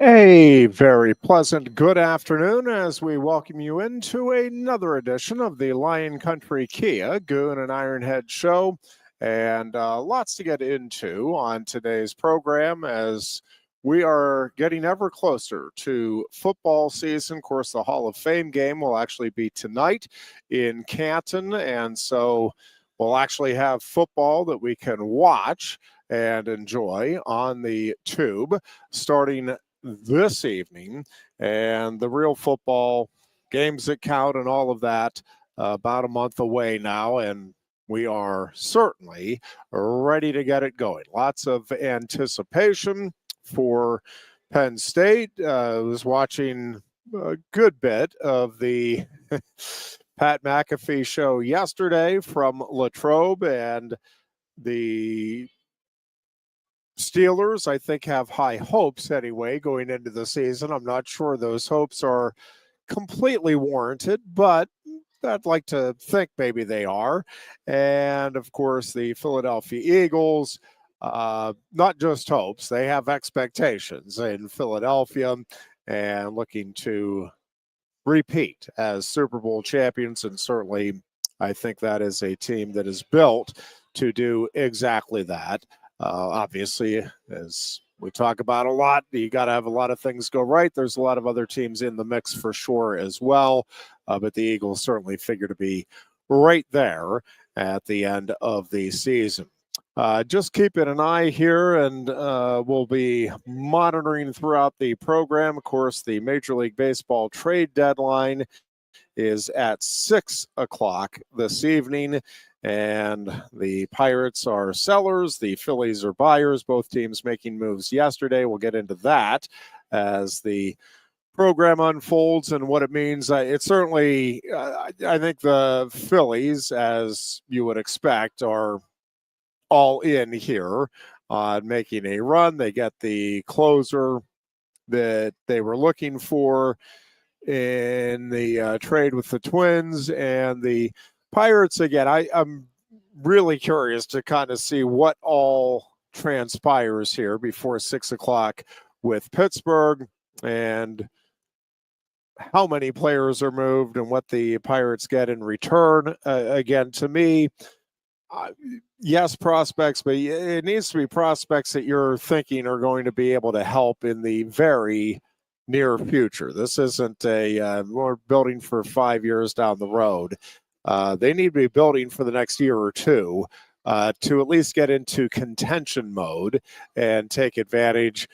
A very pleasant good afternoon as we welcome you into another edition of the Lion Country Kia Goon and Ironhead show. And lots to get into on today's program as we are getting ever closer to football season. Of course, the Hall of Fame game will actually be tonight in Canton. And so we'll actually have football that we can watch and enjoy on the tube starting this evening, and the real football games that count and all of that about a month away now, and we are certainly ready to get it going. Lots of anticipation for Penn State. I was watching a good bit of the Pat McAfee show yesterday from Latrobe, and the Steelers, I think, have high hopes anyway going into the season. I'm not sure those hopes are completely warranted, but I'd like to think maybe they are. And of course, the Philadelphia Eagles, not just hopes, they have expectations in Philadelphia and looking to repeat as Super Bowl champions. And certainly, I think that is a team that is built to do exactly that. Obviously, as we talk about a lot, you got to have a lot of things go right. There's a lot of other teams in the mix for sure as well, but the Eagles certainly figure to be right there at the end of the season. Just keeping an eye here, and we'll be monitoring throughout the program. Of course, the Major League Baseball trade deadline is at 6 o'clock this evening. And the Pirates are sellers, the Phillies are buyers, both teams making moves yesterday. We'll get into that as the program unfolds and what it means. It certainly, I think the Phillies, as you would expect, are all in here on making a run. They get the closer that they were looking for in the trade with the Twins, and the Pirates, again, I'm really curious to kind of see what all transpires here before 6 o'clock with Pittsburgh and how many players are moved and what the Pirates get in return. Again, to me, yes, prospects, but it needs to be prospects that you're thinking are going to be able to help in the very near future. This isn't we're building for 5 years down the road. They need to be building for the next year or two to at least get into contention mode and take advantage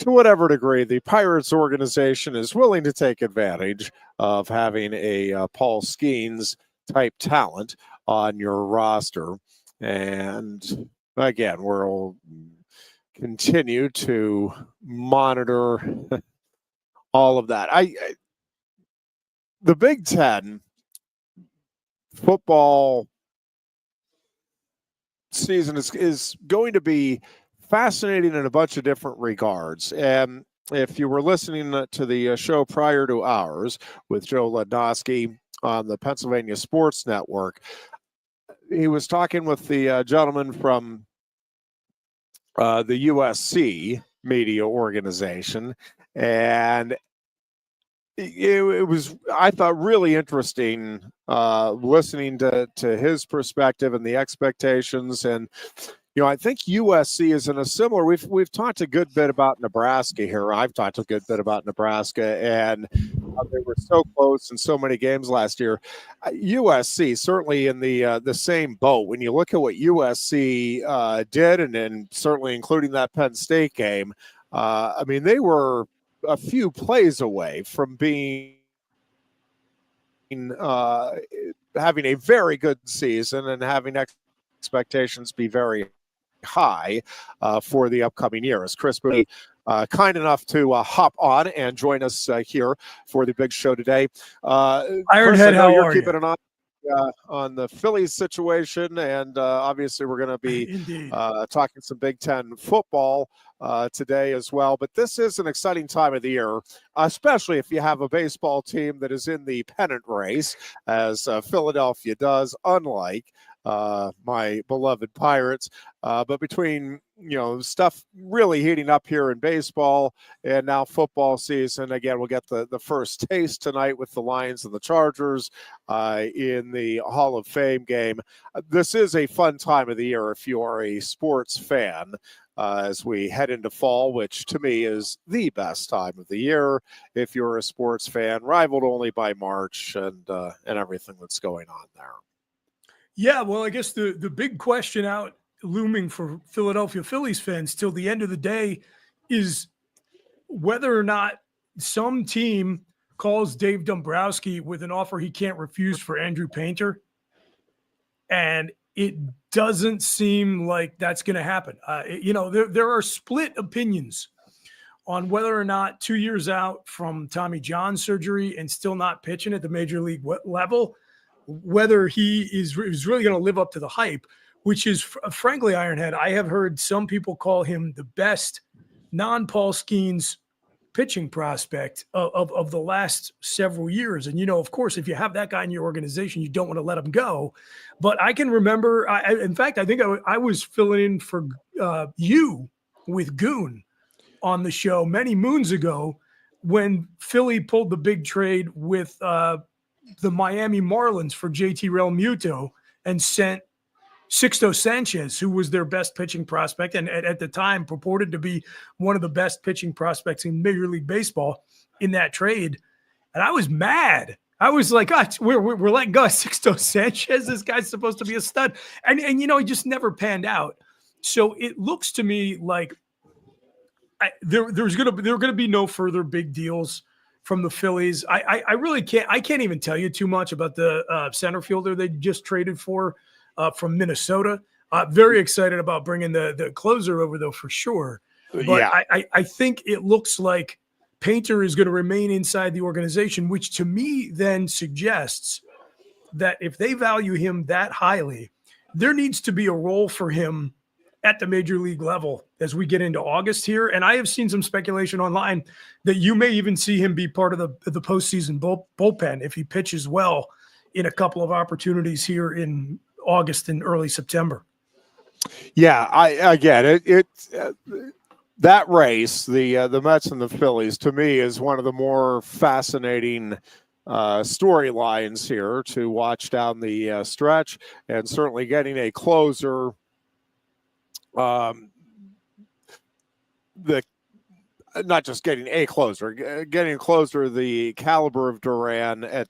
to whatever degree the Pirates organization is willing to take advantage of having a Paul Skeens type talent on your roster. And again, we'll continue to monitor all of that. The Big Ten football season is going to be fascinating in a bunch of different regards. And if you were listening to the show prior to ours with Joe Lednoski on the Pennsylvania Sports Network, he was talking with the gentleman from the USC media organization, and it was, I thought, really interesting listening to his perspective and the expectations. And I think USC is in a similar. We've talked a good bit about Nebraska here. I've talked a good bit about Nebraska, and they were so close in so many games last year. USC certainly in the same boat. When you look at what USC did, and certainly including that Penn State game, I mean, they were a few plays away from being having a very good season and having expectations be very high for the upcoming year. As Chris Mooney kind enough to hop on and join us here for the big show today. Ironhead, Chris, how you're are keeping you? an eye on the Phillies situation, and obviously we're going to be talking some Big Ten football today as well. But this is an exciting time of the year, especially if you have a baseball team that is in the pennant race, as Philadelphia does, unlike my beloved Pirates. But between, stuff really heating up here in baseball and now football season, again, we'll get the first taste tonight with the Lions and the Chargers in the Hall of Fame game. This is a fun time of the year if you are a sports fan. As we head into fall, which to me is the best time of the year if you're a sports fan, rivaled only by March and everything that's going on there. Yeah, well, I guess the big question out looming for Philadelphia Phillies fans till the end of the day is whether or not some team calls Dave Dombrowski with an offer he can't refuse for Andrew Painter. And it doesn't seem like that's going to happen. There are split opinions on whether or not 2 years out from Tommy John surgery and still not pitching at the major league level, whether he is really going to live up to the hype, which is, frankly, Ironhead, I have heard some people call him the best non-Paul Skeens pitching prospect of the last several years. And, of course, if you have that guy in your organization, you don't want to let him go. But I can remember, in fact, I think I was filling in for you with Goon on the show many moons ago when Philly pulled the big trade with the Miami Marlins for JT Realmuto and sent Sixto Sanchez, who was their best pitching prospect and at the time purported to be one of the best pitching prospects in Major League Baseball in that trade. And I was mad. I was like, God, we're letting go of Sixto Sanchez. This guy's supposed to be a stud. And he just never panned out. So it looks to me like there are going to be no further big deals from the Phillies. I really can't even tell you too much about the center fielder they just traded for from Minnesota. Very excited about bringing the closer over, though, for sure. But yeah. I think it looks like Painter is going to remain inside the organization, which to me then suggests that if they value him that highly, there needs to be a role for him at the major league level as we get into August here. And I have seen some speculation online that you may even see him be part of the postseason bullpen if he pitches well in a couple of opportunities here in August and early September. Yeah, that race, the Mets and the Phillies, to me is one of the more fascinating storylines here to watch down the stretch, and certainly getting a closer. Not just getting a closer, getting closer, the caliber of Duran at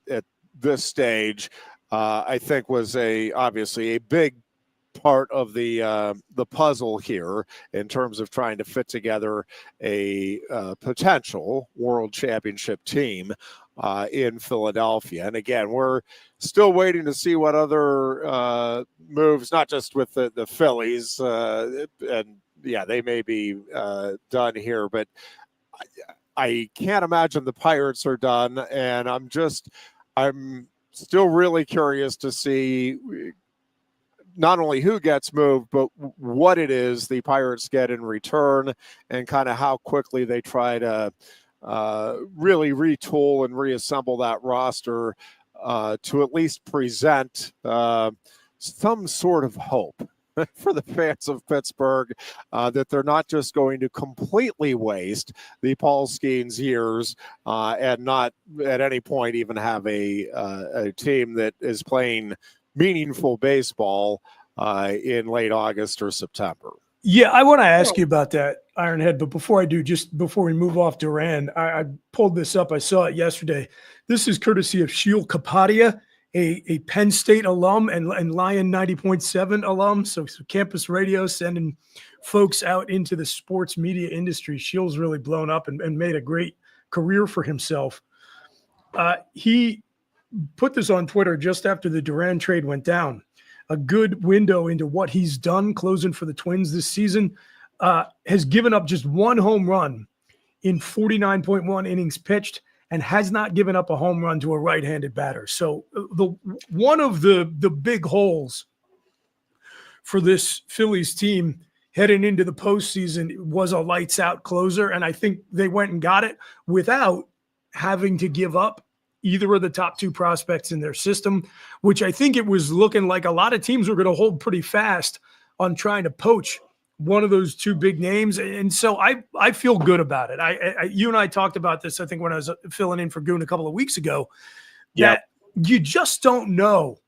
this stage, I think was obviously a big part of the puzzle here in terms of trying to fit together a potential world championship team in Philadelphia. And again, we're still waiting to see what other moves, not just with the Phillies, and yeah, they may be done here, but I can't imagine the Pirates are done. And I'm still really curious to see not only who gets moved, but what it is the Pirates get in return, and kind of how quickly they try to really retool and reassemble that roster to at least present some sort of hope for the fans of Pittsburgh, that they're not just going to completely waste the Paul Skeens years and not at any point even have a team that is playing meaningful baseball in late August or September. Yeah, I want to ask you about that, Ironhead, but before I do, just before we move off Duran, I pulled this up. I saw it yesterday. This is courtesy of Sheil Kapadia, a Penn State alum and Lion 90.7 alum. So campus radio sending folks out into the sports media industry. Sheil's really blown up and made a great career for himself. He put this on Twitter just after the Duran trade went down. A good window into what he's done closing for the Twins this season. Has given up just one home run in 49.1 innings pitched and has not given up a home run to a right-handed batter. So one of the big holes for this Phillies team heading into the postseason was a lights-out closer, and I think they went and got it without having to give up either of the top two prospects in their system, which I think it was looking like a lot of teams were going to hold pretty fast on trying to poach one of those two big names. And so I feel good about it. You and I talked about this, I think, when I was filling in for Goon a couple of weeks ago, that you just don't know.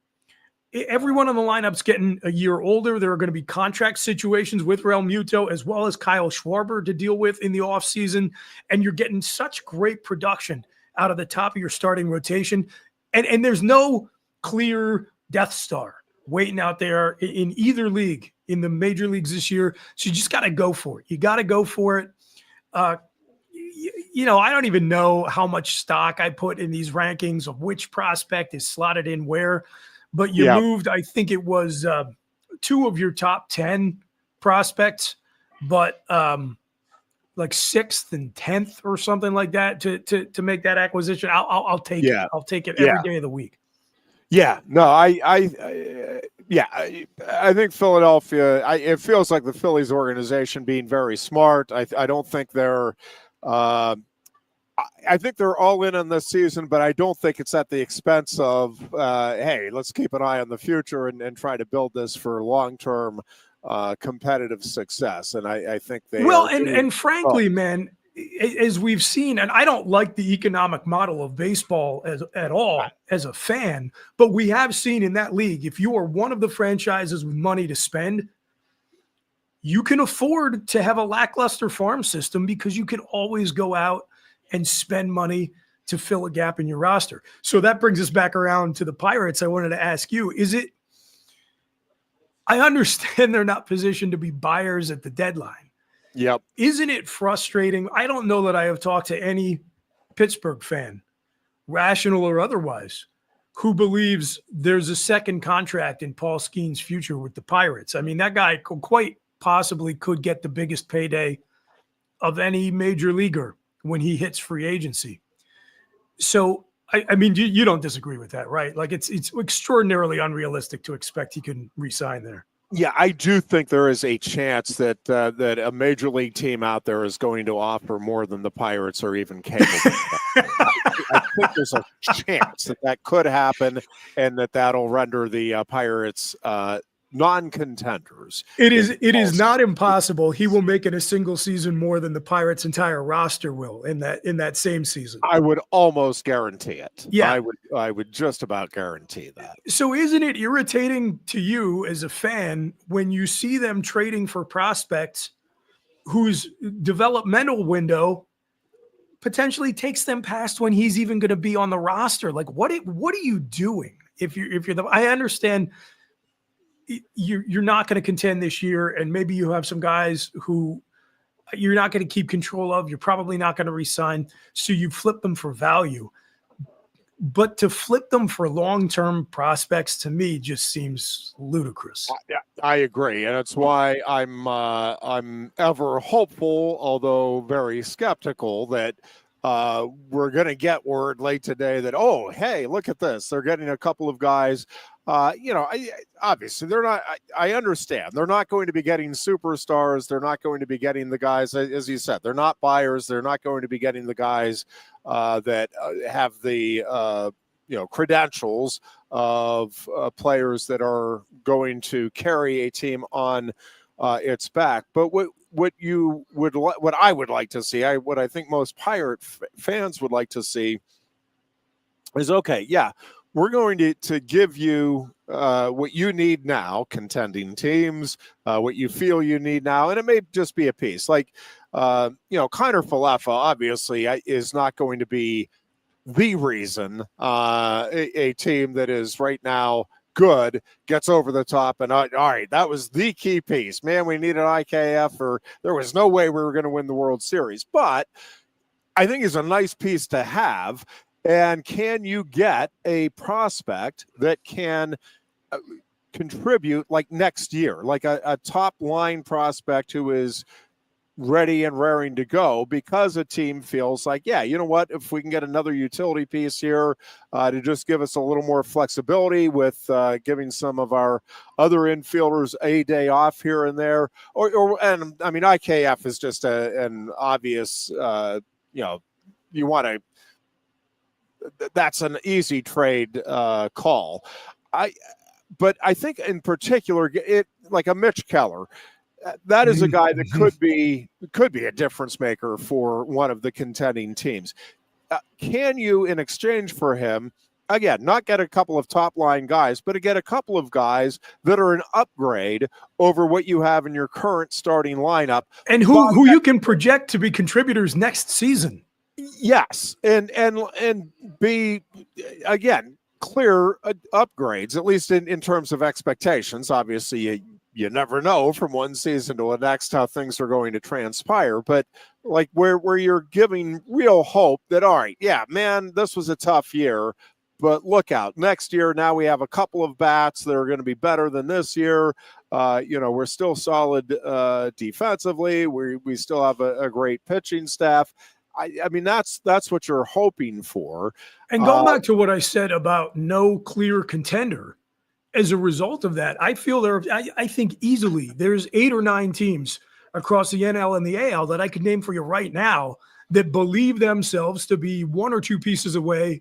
Everyone on the lineup's getting a year older. There are going to be contract situations with Real Muto as well as Kyle Schwarber to deal with in the offseason. And you're getting such great production out of the top of your starting rotation. And there's no clear Death Star waiting out there in either league, in the major leagues this year. So you just got to go for it. You got to go for it. I don't even know how much stock I put in these rankings of which prospect is slotted in where. But you moved, I think it was two of your top 10 prospects, but like 6th and 10th or something like that to make that acquisition. I'll take it. I'll take it every day of the week. Yeah, no, I think Philadelphia. It feels like the Phillies organization being very smart. I don't think they're. I think they're all in on this season, but I don't think it's at the expense of, hey, let's keep an eye on the future and try to build this for long-term competitive success. And I think they and frankly, man, as we've seen, and I don't like the economic model of baseball at all as a fan, but we have seen in that league, if you are one of the franchises with money to spend, you can afford to have a lackluster farm system because you can always go out and spend money to fill a gap in your roster. So that brings us back around to the Pirates. I wanted to ask you, I understand they're not positioned to be buyers at the deadline. Yep. Isn't it frustrating? I don't know that I have talked to any Pittsburgh fan, rational or otherwise, who believes there's a second contract in Paul Skeens' future with the Pirates. I mean, that guy quite possibly could get the biggest payday of any major leaguer when he hits free agency. So, I mean, you don't disagree with that, right? Like it's extraordinarily unrealistic to expect he can re-sign there. Yeah, I do think there is a chance that that a major league team out there is going to offer more than the Pirates are even capable of. I think there's a chance that could happen, and that'll render the Pirates non-contenders. It is not impossible. He will make in a single season more than the Pirates' entire roster will in that same season. I would almost guarantee it. Yeah, I would just about guarantee that. So isn't it irritating to you as a fan when you see them trading for prospects whose developmental window potentially takes them past when he's even going to be on the roster? Like what are you doing if you're I understand you're not going to contend this year, and maybe you have some guys who you're not going to keep control of. You're probably not going to re-sign, so you flip them for value. But to flip them for long-term prospects, to me, just seems ludicrous. I agree, and that's why I'm ever hopeful, although very skeptical, that we're going to get word late today that, oh, hey, look at this. They're getting a couple of guys. Obviously, they're not. I understand they're not going to be getting superstars. They're not going to be getting the guys, as you said. They're not buyers. They're not going to be getting the guys that have the credentials of players that are going to carry a team on its back. But what I would like to see, what I think most Pirate fans would like to see, is okay. Yeah. We're going to give you what you need now, contending teams, what you feel you need now, and it may just be a piece. Like, Kiner Falefa obviously is not going to be the reason a team that is right now good gets over the top and all right, that was the key piece. Man, we need an IKF, or there was no way we were going to win the World Series. But I think it's a nice piece to have. And can you get a prospect that can contribute like next year, like a top line prospect who is ready and raring to go because a team feels like, yeah, you know what, if we can get another utility piece here to just give us a little more flexibility with giving some of our other infielders a day off here and there, and I mean, IKF is just an obvious, you want to that's an easy trade call. But I think in particular, like a Mitch Keller, that is a guy that could be a difference maker for one of the contending teams. Can you, in exchange for him, again, not get a couple of top line guys, but to get a couple of guys that are an upgrade over what you have in your current starting lineup, and who you can project to be contributors next season? Yes, and be, again, clear upgrades, at least in terms of expectations. Obviously, you never know from one season to the next how things are going to transpire, but like where you're giving real hope that, all right, yeah, man, this was a tough year, but look out, next year, now we have a couple of bats that are going to be better than this year. We're still solid defensively. We still have a great pitching staff. I mean, that's what you're hoping for. And going back to what I said about no clear contender, as a result of that, I feel I think easily there's 8 or 9 teams across the NL and the AL that I could name for you right now that believe themselves to be 1 or 2 pieces away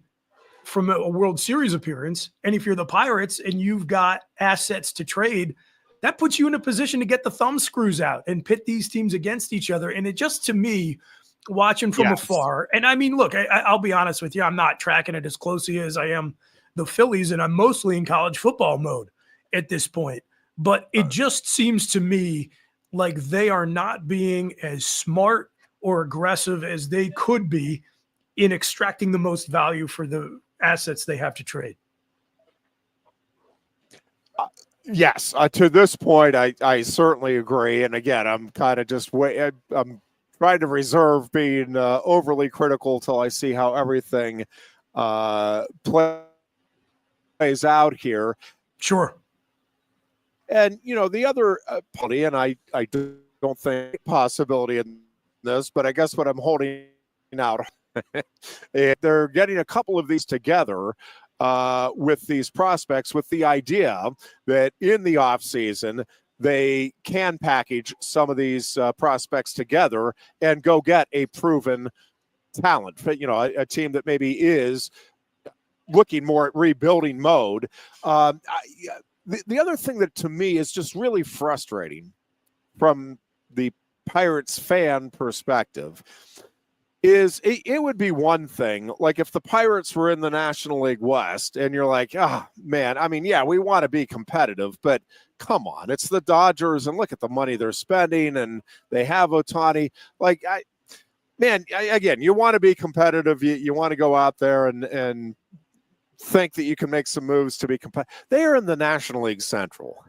from a World Series appearance. And if you're the Pirates and you've got assets to trade, that puts you in a position to get the thumb screws out and pit these teams against each other. And it just, to me, watching from afar, and I mean, look, I'll be honest with you, I'm not tracking it as closely as I am the Phillies, and I'm mostly in college football mode at this point. But it just seems to me like they are not being as smart or aggressive as they could be in extracting the most value for the assets they have to trade. Yes, to this point, I certainly agree. And again, I'm kind of just I'm trying to reserve being overly critical till I see how everything plays out here. Sure. And, the other party, and I don't think possibility in this, but I guess what I'm holding out, they're getting a couple of these together with these prospects with the idea that in the offseason, they can package some of these prospects together and go get a proven talent, a team that maybe is looking more at rebuilding mode. The other thing that to me is just really frustrating from the Pirates fan perspective is it would be one thing, like if the Pirates were in the National League West and you're like, oh, man, I mean, yeah, we want to be competitive, but come on, it's the Dodgers and look at the money they're spending and they have Ohtani. Like, again, you want to be competitive. You want to go out there and think that you can make some moves to be competitive. They are in the National League Central.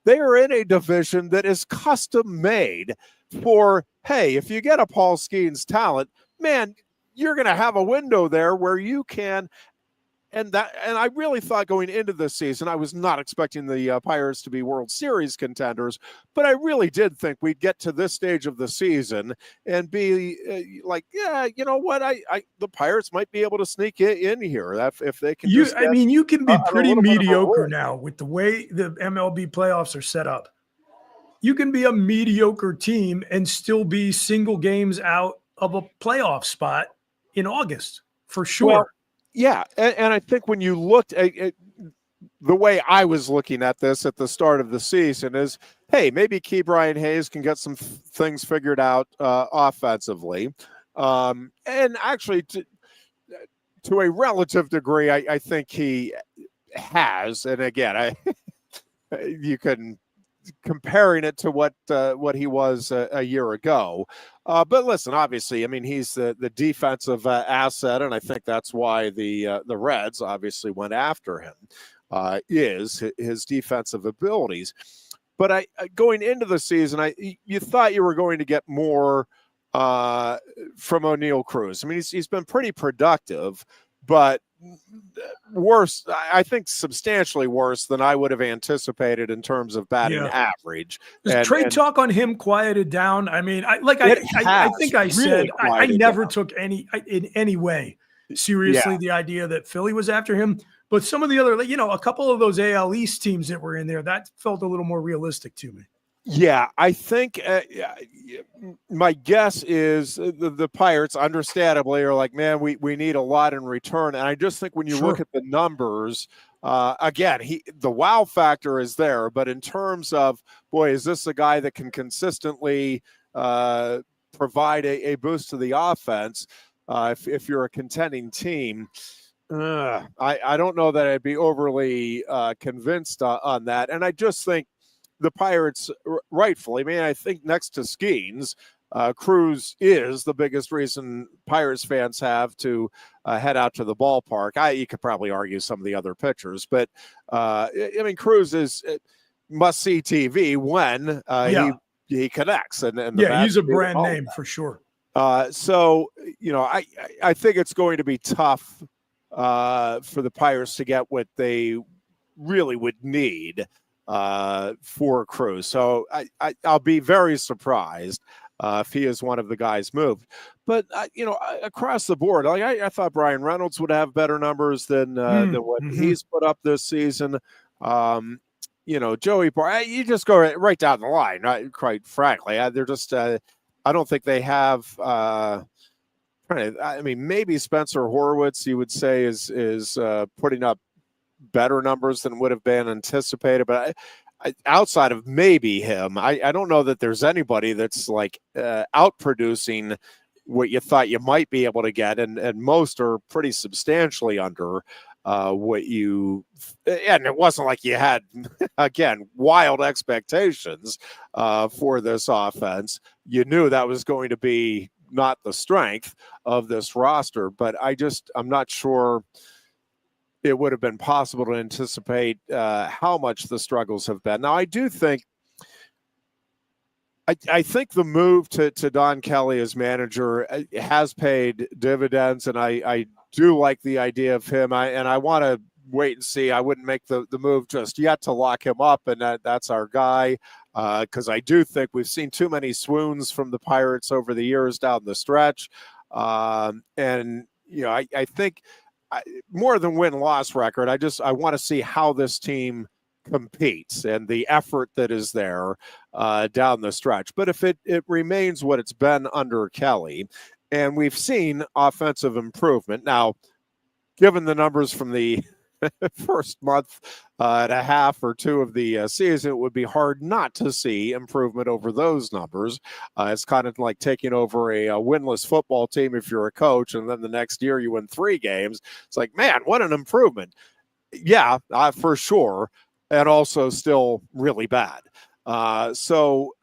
They are in a division that is custom made for, hey, if you get a Paul Skeens talent, man, you're going to have a window there where you can. And I really thought going into this season, I was not expecting the Pirates to be World Series contenders, but I really did think we'd get to this stage of the season and be like, yeah, you know what, the Pirates might be able to sneak in here if they can. You can be pretty mediocre now with the way the MLB playoffs are set up. You can be a mediocre team and still be single games out of a playoff spot in August, for sure. Well, yeah, and I think when you looked at the way I was looking at this at the start of the season is, hey, maybe Ke'Bryan Hayes can get some things figured out offensively. And actually, to a relative degree, I think he has. And again, you can comparing it to what he was a year ago. But listen, obviously, I mean, he's the defensive asset, and I think that's why the Reds obviously went after him, is his defensive abilities. But going into the season, you thought you were going to get more from O'Neal Cruz. I mean, he's been pretty productive, but worse, I think substantially worse than I would have anticipated in terms of batting average. Trade talk on him quieted down. I mean, I think I said I never took in any way seriously the idea that Philly was after him, but some of the other, a couple of those AL East teams that were in there, that felt a little more realistic to me. Yeah, I think my guess is the Pirates, understandably, are like, man, we need a lot in return. And I just think when you look Sure. at the numbers, again, the wow factor is there. But in terms of, boy, is this a guy that can consistently provide a boost to the offense if you're a contending team? I don't know that I'd be overly convinced on that. And I just think the Pirates, rightfully, I mean, I think next to Skeens, Cruz is the biggest reason Pirates fans have to head out to the ballpark. You could probably argue some of the other pitchers, but I mean, Cruz is must see TV when Yeah. he connects and the Yeah. He's bats a do brand all of name that. for sure. So I think it's going to be tough for the Pirates to get what they really would need for Cruz. So I'll be very surprised if he is one of the guys moved. But across the board, like I thought Brian Reynolds would have better numbers than what Mm-hmm. he's put up this season. Joey Bar, you just go right down the line. Quite frankly, they're just. I don't think they have. I mean, maybe Spencer Horwitz, you would say, is putting up better numbers than would have been anticipated. But outside of maybe him, I don't know that there's anybody that's like outproducing what you thought you might be able to get, and most are pretty substantially under what you. And it wasn't like you had again wild expectations for this offense. You knew that was going to be not the strength of this roster, but I'm not sure it would have been possible to anticipate how much the struggles have been. Now, I do think I think the move to Don Kelly as manager has paid dividends, and I do like the idea of him. I want to wait and see. I wouldn't make the move just yet to lock him up, and that's our guy, because I do think we've seen too many swoons from the Pirates over the years down the stretch. And I think more than win-loss record, I want to see how this team competes and the effort that is there down the stretch. But if it remains what it's been under Kelly, and we've seen offensive improvement now, given the numbers from the first month and a half or two of the season, it would be hard not to see improvement over those numbers. It's kind of like taking over a winless football team if you're a coach, and then the next year you win 3 games. It's like, man, what an improvement. Yeah, for sure. And also still really bad. So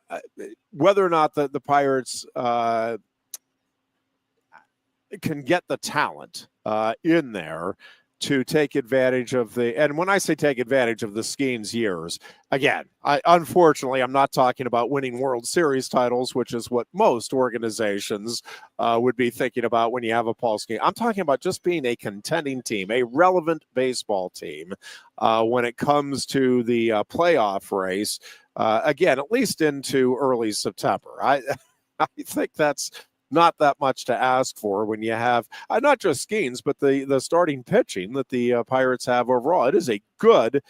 whether or not the Pirates can get the talent in there to take advantage of and when I say take advantage of the Skeens years, again, unfortunately, I'm not talking about winning World Series titles, which is what most organizations would be thinking about when you have a Paul Skeens. I'm talking about just being a contending team, a relevant baseball team when it comes to the playoff race, again, at least into early September. I think that's not that much to ask for when you have not just Skeens, but the starting pitching that the Pirates have overall. It is a good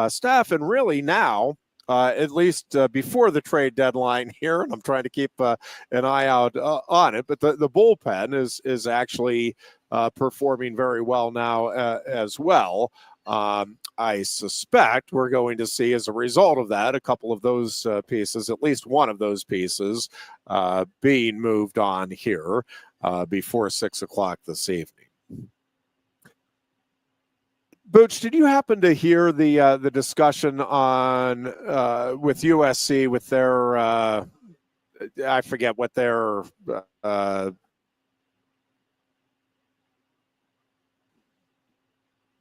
staff, and really now, at least before the trade deadline here, and I'm trying to keep an eye out on it, but the bullpen is actually performing very well now as well. I suspect we're going to see, as a result of that, a couple of those pieces, at least one of those pieces, being moved on here before 6 o'clock this evening. Booch, did you happen to hear the discussion on with USC with their I forget what their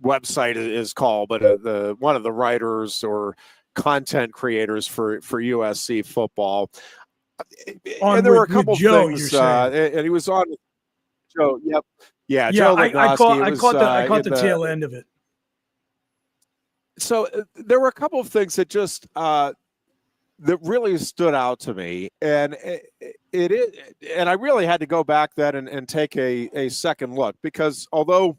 website is called, but the one of the writers or content creators for USC football. And there were a couple of Joe, things, and he was on Joe. Yep, yeah, yeah. Joe Lignosky. I caught the tail end of it. So there were a couple of things that just that really stood out to me, and and I really had to go back then and take a second look, because although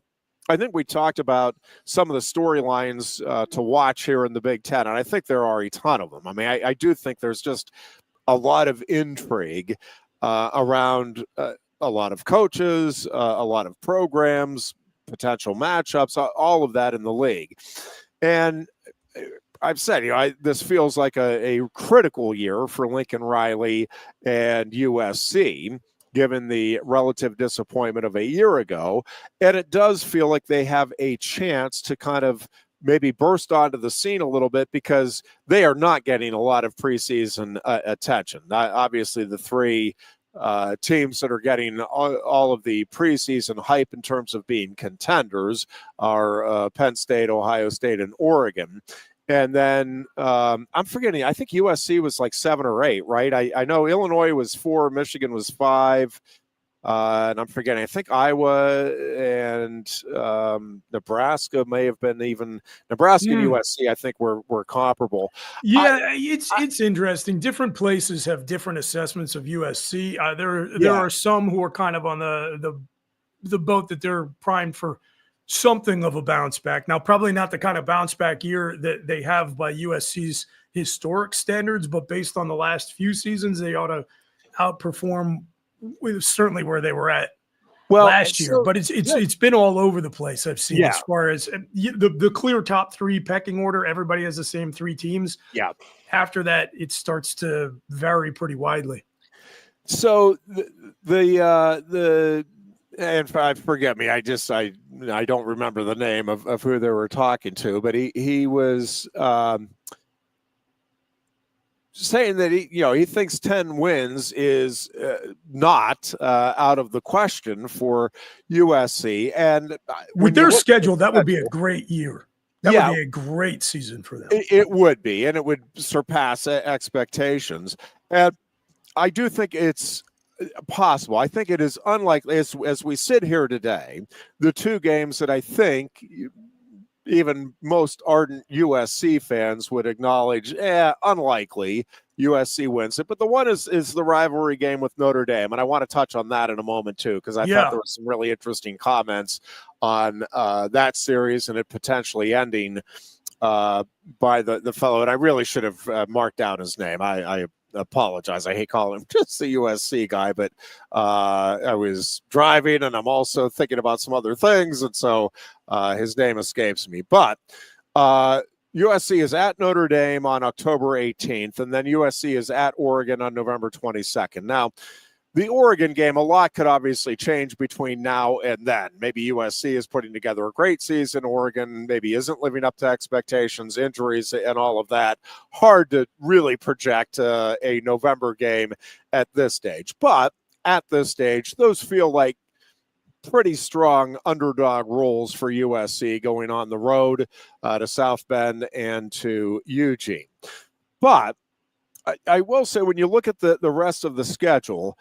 I think we talked about some of the storylines to watch here in the Big Ten, and I think there are a ton of them. I mean, I do think there's just a lot of intrigue around a lot of coaches, a lot of programs, potential matchups, all of that in the league. And I've said, this feels like a critical year for Lincoln Riley and USC, given the relative disappointment of a year ago. And it does feel like they have a chance to kind of maybe burst onto the scene a little bit because they are not getting a lot of preseason attention. Obviously, the three teams that are getting all of the preseason hype in terms of being contenders are Penn State, Ohio State, and Oregon. And then I'm forgetting, I think USC was like 7 or 8, right? I know Illinois was 4, Michigan was 5. And I'm forgetting, I think Iowa and Nebraska may have been even. Nebraska and USC, I think, were comparable. Yeah, it's interesting. Different places have different assessments of USC. There are some who are kind of on the boat that they're primed for something of a bounce back. Now, probably not the kind of bounce back year that they have by USC's historic standards, but based on the last few seasons, they ought to outperform certainly where they were at last year. But it's been all over the place. I've seen as far as the clear top 3 pecking order. Everybody has the same 3 teams. Yeah. After that, it starts to vary pretty widely. So and forget me, I don't remember the name of who they were talking to, but he was saying that he thinks 10 wins is not out of the question for USC, and with their schedule, that would be a great year. That would be a great season for them. It would be, and it would surpass expectations. And I do think it's possible. I think it is unlikely, as we sit here today, the 2 games that I think even most ardent USC fans would acknowledge, unlikely USC wins it. But the one is the rivalry game with Notre Dame, and I want to touch on that in a moment too, because I thought there was some really interesting comments on that series and it potentially ending by the fellow, and I really should have marked down his name. I apologize. I hate calling him just the USC guy, but I was driving and I'm also thinking about some other things, and so his name escapes me. But USC is at Notre Dame on October 18th, and then USC is at Oregon on November 22nd. Now, the Oregon game, a lot could obviously change between now and then. Maybe USC is putting together a great season. Oregon maybe isn't living up to expectations, injuries, and all of that. Hard to really project a November game at this stage. But at this stage, those feel like pretty strong underdog roles for USC going on the road to South Bend and to Eugene. But I will say, when you look at the rest of the schedule,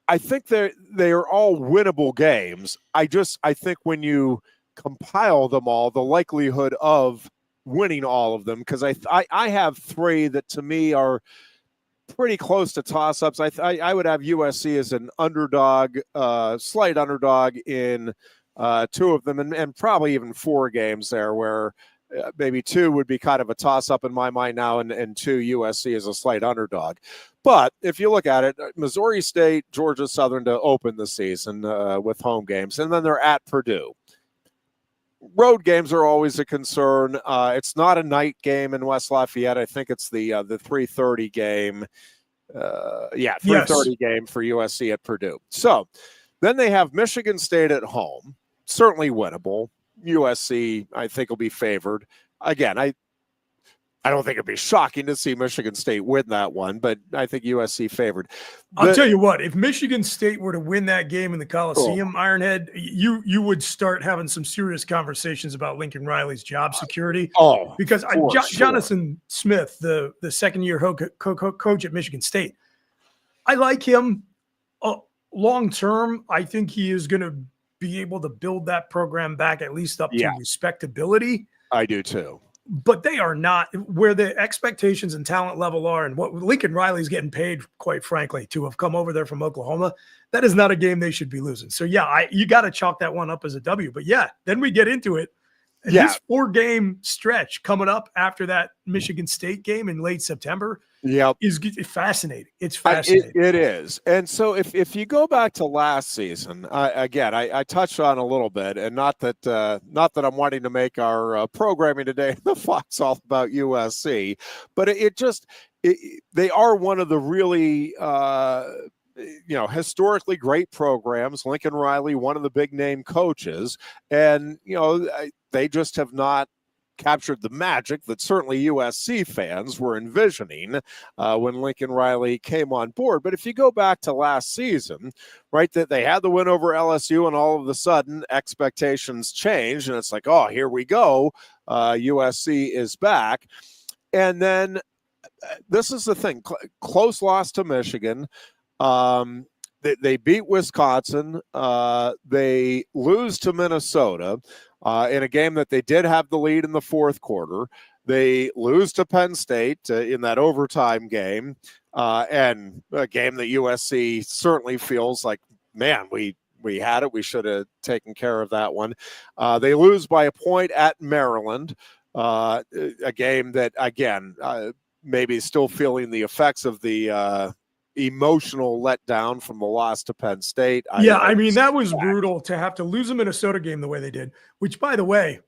I think they are all winnable games. I think when you compile them all, the likelihood of winning all of them, because I have 3 that to me are pretty close to toss-ups. I would have USC as an underdog, slight underdog in 2 of them, and probably even 4 games there where maybe 2 would be kind of a toss-up in my mind now, and 2 USC is a slight underdog. But if you look at it, Missouri State, Georgia Southern to open the season with home games, and then they're at Purdue. Road games are always a concern. It's not a night game in West Lafayette. I think it's the 3:30 game. 3:30 game for USC at Purdue. So then they have Michigan State at home, certainly winnable. USC, I think, will be favored. Again, I don't think it'd be shocking to see Michigan State win that one, but I think USC favored. I'll tell you what, if Michigan State were to win that game in the Coliseum, Ironhead, you would start having some serious conversations about Lincoln Riley's job security. Because Jonathan Smith, the second-year coach at Michigan State, I like him long-term. I think he is going to be able to build that program back at least up to respectability. I do too. but they are not where the expectations and talent level are, and what Lincoln Riley's getting paid, quite frankly, to have come over there from Oklahoma. That is not a game they should be losing. So yeah, you got to chalk that one up as a W. But yeah, then we get into it. Yeah. This 4-game stretch coming up after that Michigan State game in late September is fascinating. It's fascinating. It is. And so if you go back to last season, I touched on a little bit, and not that I'm wanting to make our programming today the Fox all about USC, but they are one of the really historically great programs. Lincoln Riley, one of the big name coaches, and they just have not captured the magic that certainly USC fans were envisioning when Lincoln Riley came on board. But if you go back to last season, right, that they had the win over LSU, and all of a sudden expectations changed, and it's like, oh, here we go, USC is back. And then this is the thing, close loss to Michigan. They beat Wisconsin. They lose to Minnesota in a game that they did have the lead in the fourth quarter. They lose to Penn State in that overtime game, and a game that USC certainly feels like, man, we had it. We should have taken care of that one. They lose by a point at Maryland, a game that, again, maybe still feeling the effects of the emotional letdown from the loss to Penn State. I mean, that was brutal to have to lose a Minnesota game the way they did, which, by the way,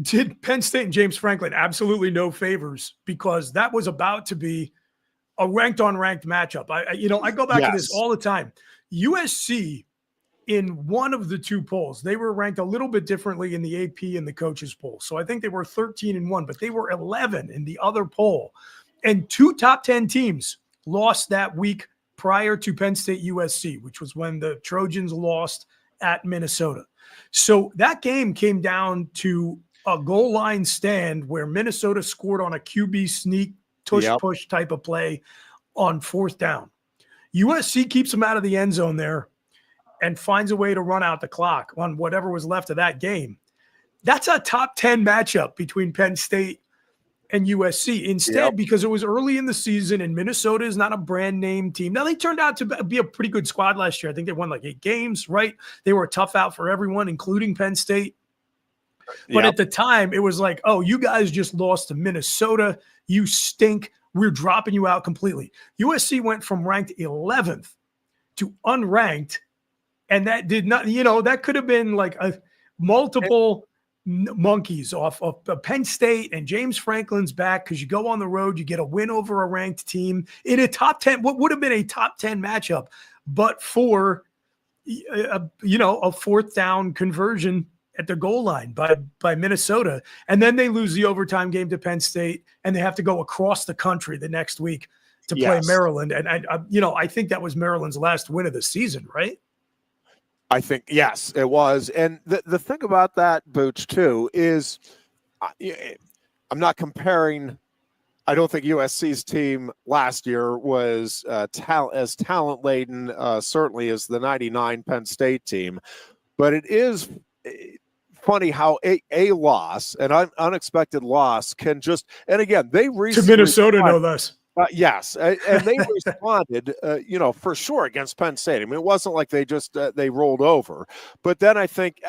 did Penn State and James Franklin absolutely no favors, because that was about to be a ranked on ranked matchup. I go back to this all the time. USC, in one of the two polls, they were ranked a little bit differently in the AP and the coaches poll. So I think they were 13-1, but they were 11 in the other poll. And 2 top 10 teams lost that week prior to Penn State USC, which was when the Trojans lost at Minnesota. So that game came down to a goal line stand where Minnesota scored on a QB sneak push type of play on 4th down. USC keeps them out of the end zone there and finds a way to run out the clock on whatever was left of that game. That's a top 10 matchup between Penn State and USC. Instead, because it was early in the season and Minnesota is not a brand name team. Now, they turned out to be a pretty good squad last year. I think they won like 8 games, right? They were a tough out for everyone, including Penn State. But at the time, it was like, oh, you guys just lost to Minnesota. You stink. We're dropping you out completely. USC went from ranked 11th to unranked, and that did not, that could have been like a multiple monkeys off of Penn State, and James Franklin's back because you go on the road, you get a win over a ranked team in a top 10, what would have been a top 10 matchup, but for a 4th down conversion at the goal line by Minnesota. And then they lose the overtime game to Penn State, and they have to go across the country the next week to play Maryland. And I think that was Maryland's last win of the season, right? I think, yes, it was. And the thing about that, Booch, too, is I'm not comparing. I don't think USC's team last year was as talent-laden, certainly, as the 99 Penn State team. But it is funny how a loss, an unexpected loss, can just – and again, they to Minnesota, no less. Yes, and they responded, for sure against Penn State. I mean, it wasn't like they just they rolled over. But then I think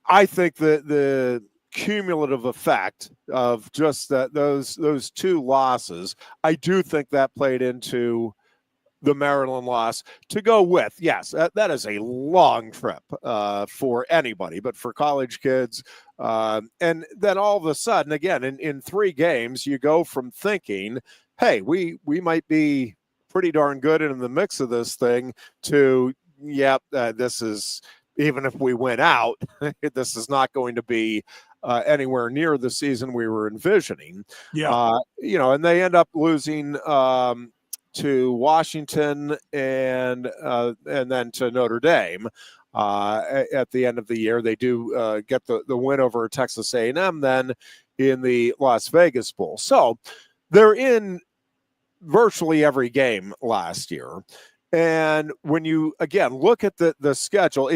the cumulative effect of just those 2 losses, I do think that played into the Maryland loss to go with. Yes, that is a long trip for anybody, but for college kids. And then all of a sudden, again, in 3 games, you go from thinking, hey, we might be pretty darn good in the mix of this thing to, this is, even if we win out, this is not going to be anywhere near the season we were envisioning. And they end up losing to Washington and then to Notre Dame at the end of the year. They do get the win over Texas A&M then in the Las Vegas Bowl. So they're in virtually every game last year. And when you, again, look at the schedule,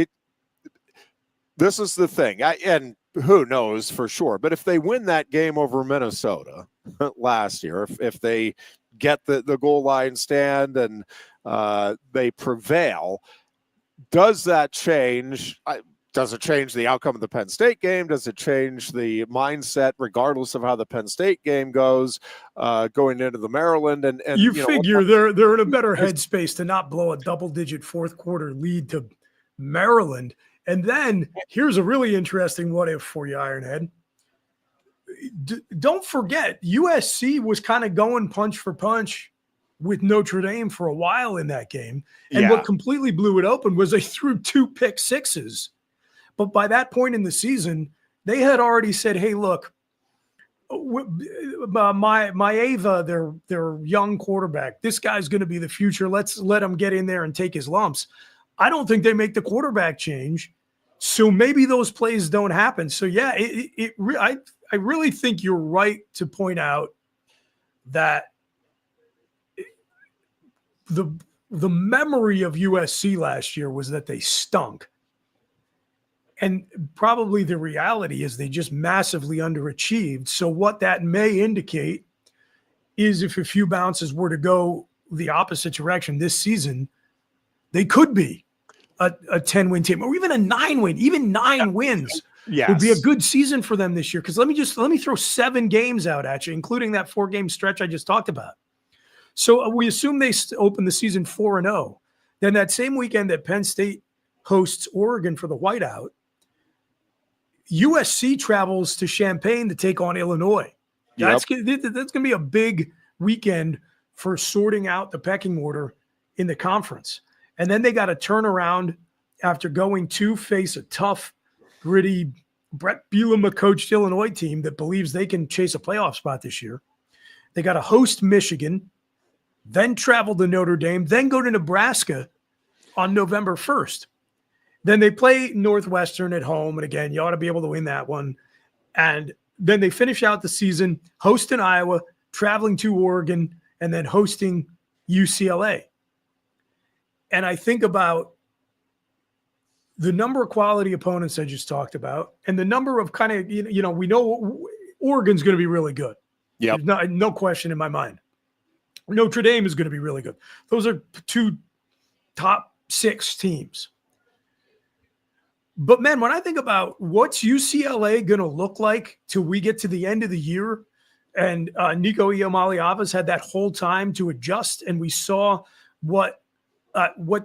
this is the thing. And who knows for sure. But if they win that game over Minnesota last year, if they get the goal line stand and they prevail, does that change? Does it change the outcome of the Penn State game? Does it change the mindset, regardless of how the Penn State game goes, going into the Maryland? And you figure they're in a better headspace to not blow a double-digit fourth quarter lead to Maryland. And then here's a really interesting what if for you, Ironhead. Don't forget, USC was kind of going punch for punch with Notre Dame for a while in that game. And what completely blew it open was they threw 2 pick sixes. But by that point in the season, they had already said, hey, look, my Ava, their young quarterback, this guy's going to be the future. Let's let him get in there and take his lumps. I don't think they make the quarterback change. So maybe those plays don't happen. So, yeah, I really think you're right to point out that the memory of USC last year was that they stunk. And probably the reality is they just massively underachieved. So what that may indicate is if a few bounces were to go the opposite direction this season, they could be a 10-win team or even a 9-win. Even 9 wins would be a good season for them this year. Because let me throw 7 games out at you, including that 4-game stretch I just talked about. So we assume they open the season 4-0. Then that same weekend that Penn State hosts Oregon for the whiteout, USC travels to Champaign to take on Illinois. That's going to be a big weekend for sorting out the pecking order in the conference. And then they got to turn around after going to face a tough, gritty, Brett Bielema-coached Illinois team that believes they can chase a playoff spot this year. They got to host Michigan, then travel to Notre Dame, then go to Nebraska on November 1st. Then they play Northwestern at home. And again, you ought to be able to win that one. And then they finish out the season hosting Iowa, traveling to Oregon, and then hosting UCLA. And I think about the number of quality opponents I just talked about and the number of kind of, we know Oregon's going to be really good. Yeah. No question in my mind. Notre Dame is going to be really good. Those are 2 top 6 teams. But, man, when I think about what's UCLA going to look like till we get to the end of the year, and Nico Iamaleava's had that whole time to adjust, and we saw what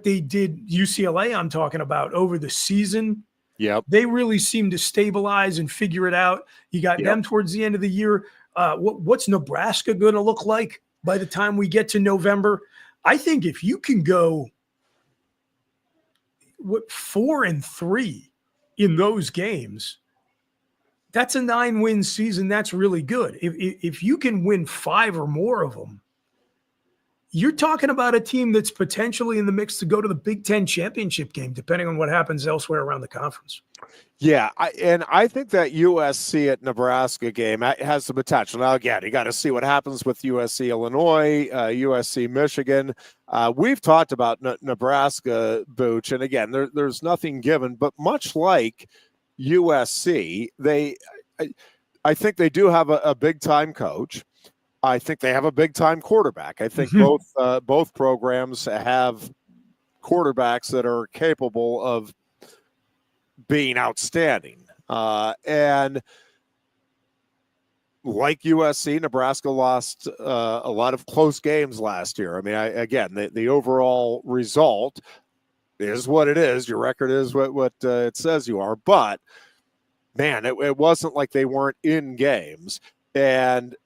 they did, UCLA I'm talking about, over the season. Yep. They really seem to stabilize and figure it out. You got them towards the end of the year. What's Nebraska going to look like by the time we get to November? I think if you can go 4-3 in those games, that's a 9-win season. That's really good. If you can win 5 or more of them, you're talking about a team that's potentially in the mix to go to the Big Ten championship game, depending on what happens elsewhere around the conference. Yeah, I think that USC at Nebraska game has the potential. Now, again, you got to see what happens with USC Illinois, USC Michigan. We've talked about Nebraska, Booch, and again, there's nothing given. But much like USC, I think they do have a big-time coach. I think they have a big-time quarterback. I think both programs have quarterbacks that are capable of being outstanding. And like USC, Nebraska lost a lot of close games last year. I mean, the overall result is what it is. Your record is what it says you are. But, man, it wasn't like they weren't in games. And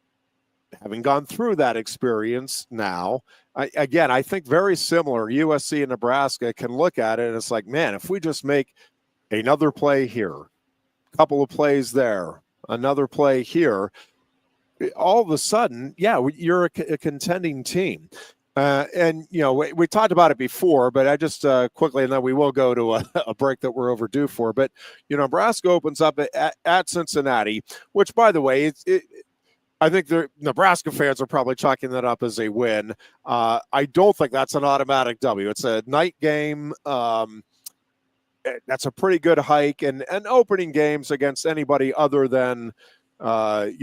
having gone through that experience now, I think very similar. USC and Nebraska can look at it and it's like, man, if we just make another play here, a couple of plays there, another play here, all of a sudden, you're a contending team. And, we talked about it before, but I just quickly, and then we will go to a break that we're overdue for. But, Nebraska opens up at Cincinnati, which, by the way, I think the Nebraska fans are probably chalking that up as a win. I don't think that's an automatic W. It's a night game. that's a pretty good hike. And opening games against anybody other than, the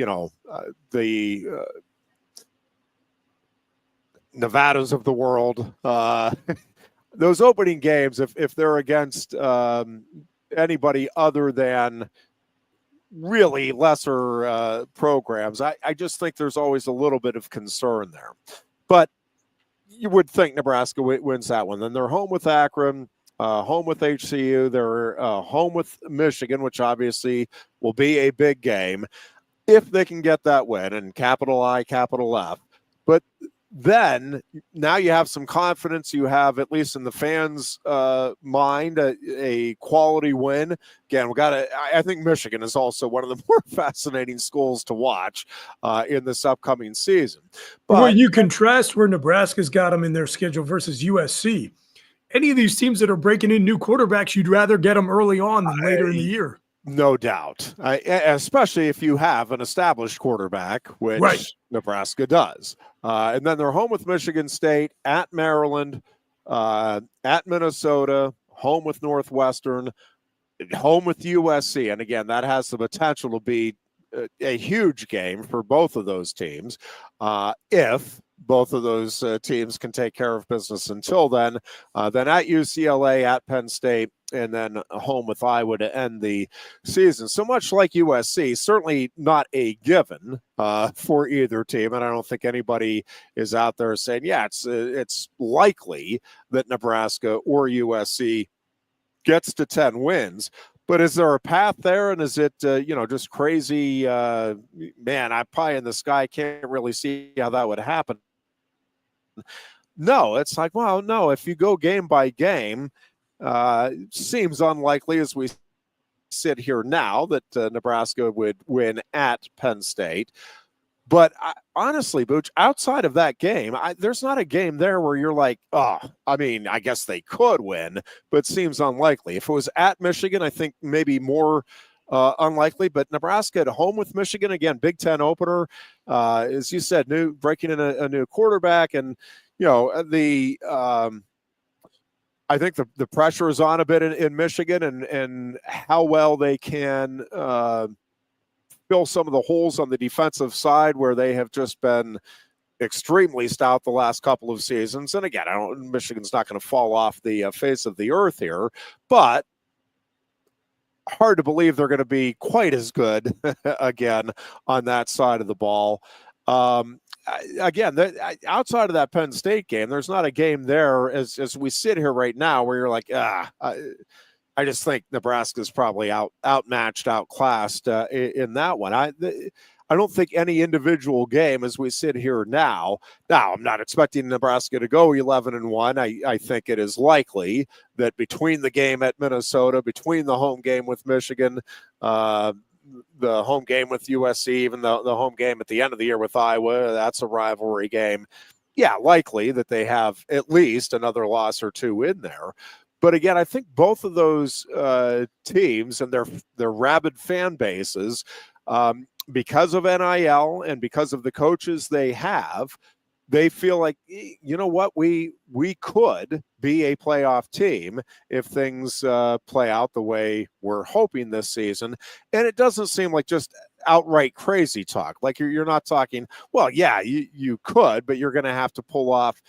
Nevadas of the world, those opening games, if they're against anybody other than really lesser programs, I just think there's always a little bit of concern there. But you would think Nebraska wins that one. Then they're home with Akron, home with HCU. They're home with Michigan, which obviously will be a big game if they can get that win, and capital I, capital F. But then now you have some confidence. You have, at least in the fans' mind, a quality win. Again, I think Michigan is also one of the more fascinating schools to watch in this upcoming season. But when you contrast where Nebraska's got them in their schedule versus USC, any of these teams that are breaking in new quarterbacks, you'd rather get them early on than later in the year. No doubt, especially if you have an established quarterback, which Nebraska does. And then they're home with Michigan State, at Maryland, at Minnesota, home with Northwestern, home with USC. And again, that has the potential to be a huge game for both of those teams if both of those teams can take care of business until then. Then at UCLA, at Penn State, and then home with Iowa to end the season. So much like USC, certainly not a given for either team. And I don't think anybody is out there saying, yeah, it's likely that Nebraska or USC gets to 10 wins. But is there a path there? And is it, just crazy? Man, I'm pie in the sky. Can't really see how that would happen. No, it's like, well, no, if you go game by game, seems unlikely as we sit here now that Nebraska would win at Penn State. But honestly, Booch, outside of that game, there's not a game there where you're like, oh, I mean, I guess they could win, but seems unlikely. If it was at Michigan, I think maybe more unlikely. But Nebraska at home with Michigan, again, Big Ten opener, as you said, breaking in a new quarterback. And, I think the pressure is on a bit in Michigan and how well they can fill some of the holes on the defensive side where they have just been extremely stout the last couple of seasons. And again, Michigan's not going to fall off the face of the earth here, but hard to believe they're going to be quite as good again on that side of the ball. Again, outside of that Penn State game, there's not a game there as we sit here right now where you're like, I just think Nebraska's probably outmatched, outclassed in that one. I don't think any individual game as we sit here now. Now, I'm not expecting Nebraska to go 11-1. I think it is likely that between the game at Minnesota, between the home game with Michigan, the home game with USC, even the home game at the end of the year with Iowa, that's a rivalry game. Yeah, likely that they have at least another loss or two in there. But again, I think both of those teams and their rabid fan bases, because of NIL and because of the coaches they have, they feel like, you know what, we could be a playoff team if things play out the way we're hoping this season. And it doesn't seem like just outright crazy talk. Like you're not talking, well, yeah, you could, but you're going to have to pull off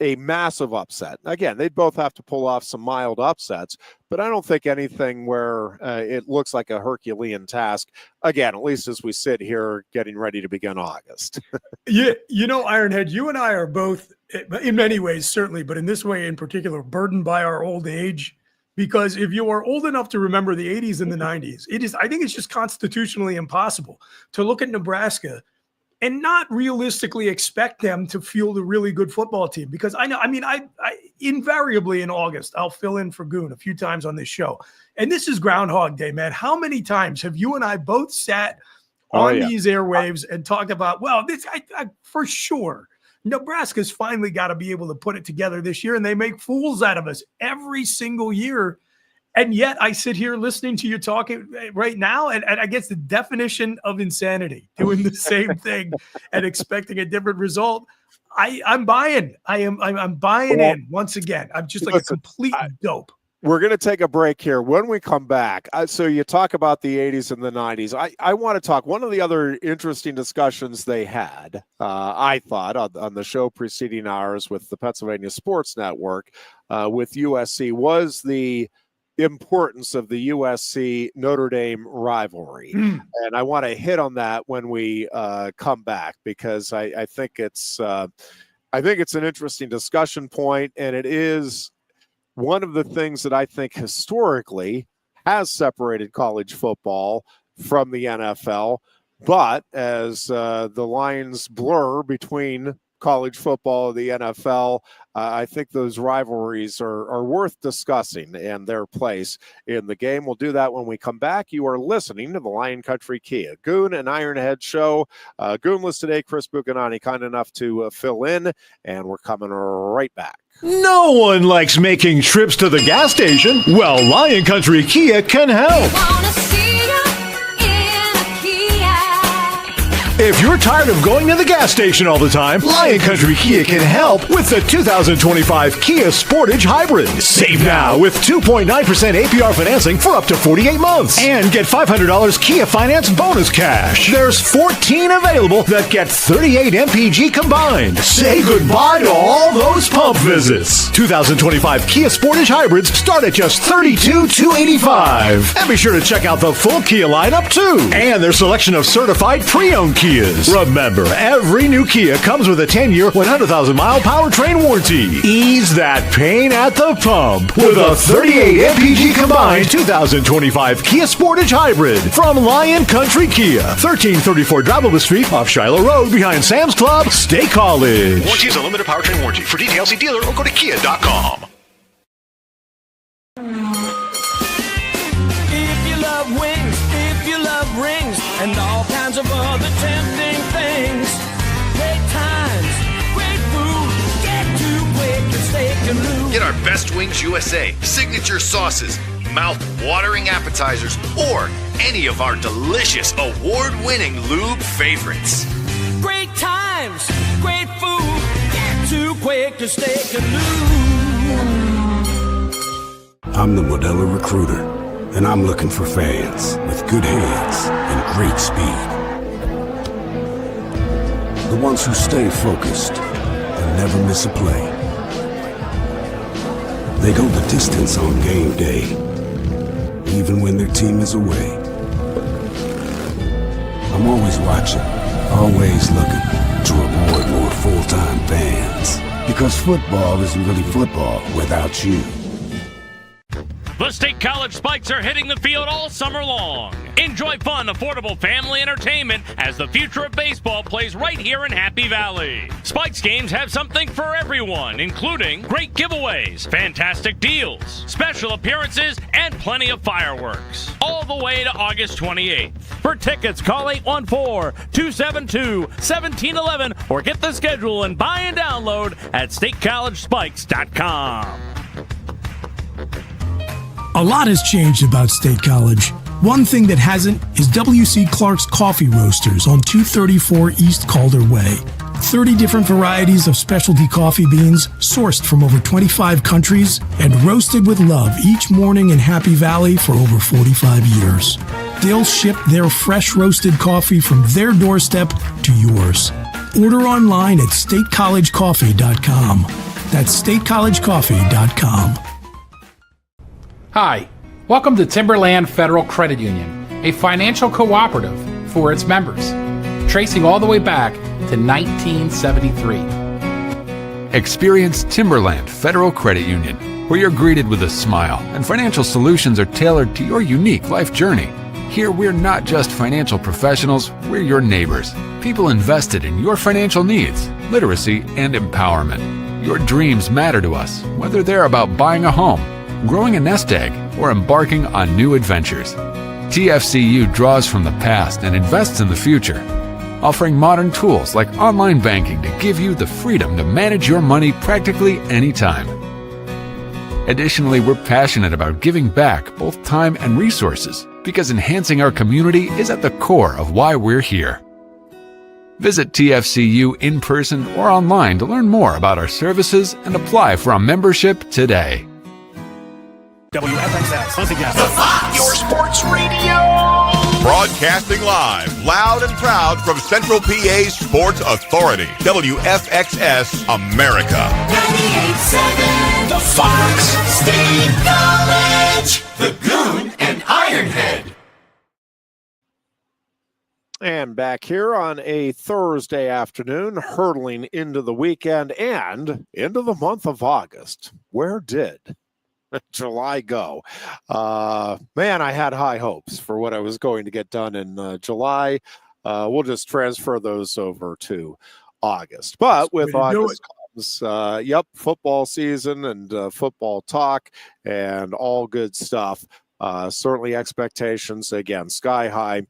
a massive upset. Again, they'd both have to pull off some mild upsets, but I don't think anything where it looks like a Herculean task. Again, at least as we sit here getting ready to begin August. Yeah, Ironhead, you and I are both, in many ways, certainly, but in this way in particular, burdened by our old age. Because if you are old enough to remember the 80s and the 90s, I think it's just constitutionally impossible to look at Nebraska and not realistically expect them to field a really good football team. Because I invariably in August, I'll fill in for Goon a few times on this show. And this is Groundhog Day, man. How many times have you and I both sat on these airwaves and talked about, well, this I for sure, Nebraska's finally got to be able to put it together this year, and they make fools out of us every single year. And yet I sit here listening to you talking right now, and I guess the definition of insanity, doing the same thing and expecting a different result. I'm buying. I'm buying in once again. I'm just like a complete dope. We're going to take a break here. When we come back, so you talk about the 80s and the 90s. I want to talk. One of the other interesting discussions they had, I thought, on the show preceding ours with the Pennsylvania Sports Network with USC was the importance of the USC Notre Dame rivalry. And I want to hit on that when we come back, because I think it's an interesting discussion point, and it is one of the things that I think historically has separated college football from the NFL. But as the lines blur between college football and the NFL, I think those rivalries are worth discussing and their place in the game. We'll do that when we come back. You are listening to the Lion Country Kia Goon and Ironhead show. Goonless today, Chris Buchanani kind enough to fill in, and we're coming right back. No one likes making trips to the gas station. Well, Lion Country Kia can help. If you're tired of going to the gas station all the time, Lion Country Kia can help with the 2025 Kia Sportage Hybrid. Save now with 2.9% APR financing for up to 48 months. And get $500 Kia Finance bonus cash. There's 14 available that get 38 MPG combined. Say goodbye to all those pump visits. 2025 Kia Sportage Hybrids start at just $32,285. And be sure to check out the full Kia lineup too. And their selection of certified pre-owned Kias. Remember, every new Kia comes with a 10-year, 100,000-mile powertrain warranty. Ease that pain at the pump with a 38 MPG combined 2025 Kia Sportage Hybrid from Lion Country Kia, 1334 Drivable Street off Shiloh Road behind Sam's Club, State College. Warranty is a limited powertrain warranty. For details, see dealer or go to kia.com. If you love wings, if you love rings, and all kinds of other tempting things, great times, great food, get to Quick Steak and Lube. Get our Best Wings USA, signature sauces, mouth-watering appetizers, or any of our delicious award-winning lube favorites. Great times, great food, get to Quick Steak and Lube. I'm the Modelo Recruiter, and I'm looking for fans with good hands and great speed. The ones who stay focused and never miss a play. They go the distance on game day, even when their team is away. I'm always watching, always looking to reward more full-time fans. Because football isn't really football without you. The State College Spikes are hitting the field all summer long. Enjoy fun, affordable family entertainment as the future of baseball plays right here in Happy Valley. Spikes games have something for everyone, including great giveaways, fantastic deals, special appearances, and plenty of fireworks. All the way to August 28th. For tickets, call 814-272-1711 or get the schedule and buy and download at statecollegespikes.com. A lot has changed about State College. One thing that hasn't is W.C. Clark's Coffee Roasters on 234 East Calder Way. 30 different varieties of specialty coffee beans sourced from over 25 countries and roasted with love each morning in Happy Valley for over 45 years. They'll ship their fresh roasted coffee from their doorstep to yours. Order online at statecollegecoffee.com. That's statecollegecoffee.com. Hi, welcome to Timberland Federal Credit Union, a financial cooperative for its members, tracing all the way back to 1973. Experience Timberland Federal Credit Union, where you're greeted with a smile and financial solutions are tailored to your unique life journey. Here, we're not just financial professionals, we're your neighbors, people invested in your financial needs, literacy, and empowerment. Your dreams matter to us, whether they're about buying a home, growing a nest egg, or embarking on new adventures. TFCU draws from the past and invests in the future, offering modern tools like online banking to give you the freedom to manage your money practically anytime. Additionally, we're passionate about giving back both time and resources because enhancing our community is at the core of why we're here. Visit TFCU in person or online to learn more about our services and apply for a membership today. WFXS. Your sports radio. Broadcasting live, loud and proud from Central PA's Sports Authority. WFXS America. 98.7 The Fox State College. The Goon and Ironhead. And back here on a Thursday afternoon, hurtling into the weekend and into the month of August. Where did July go? Man, I had high hopes for what I was going to get done in July. We'll just transfer those over to August. But with August comes, football season and football talk and all good stuff. Certainly expectations, again, sky high.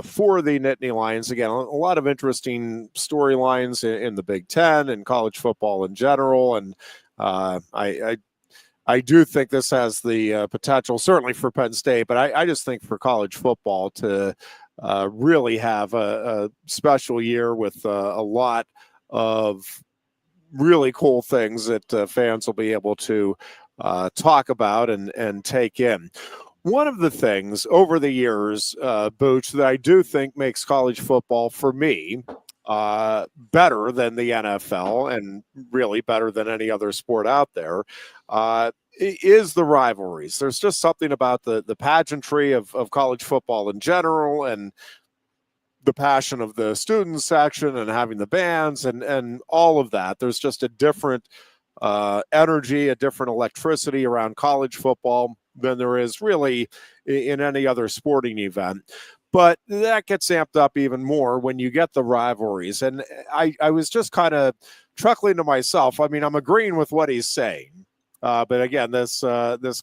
For the Nittany Lions. Again, a lot of interesting storylines in the Big Ten and college football in general. And I do think this has the potential, certainly for Penn State, but I just think for college football to really have a special year with a lot of really cool things that fans will be able to talk about and take in. One of the things over the years, Booch, that I do think makes college football, for me, better than the NFL and really better than any other sport out there, is the rivalries. There's just something about the pageantry of college football in general and the passion of the student section and having the bands and all of that. There's just a different energy, a different electricity around college football than there is really in any other sporting event. But that gets amped up even more when you get the rivalries. And I was just kind of chuckling to myself. I mean, I'm agreeing with what he's saying. But again, this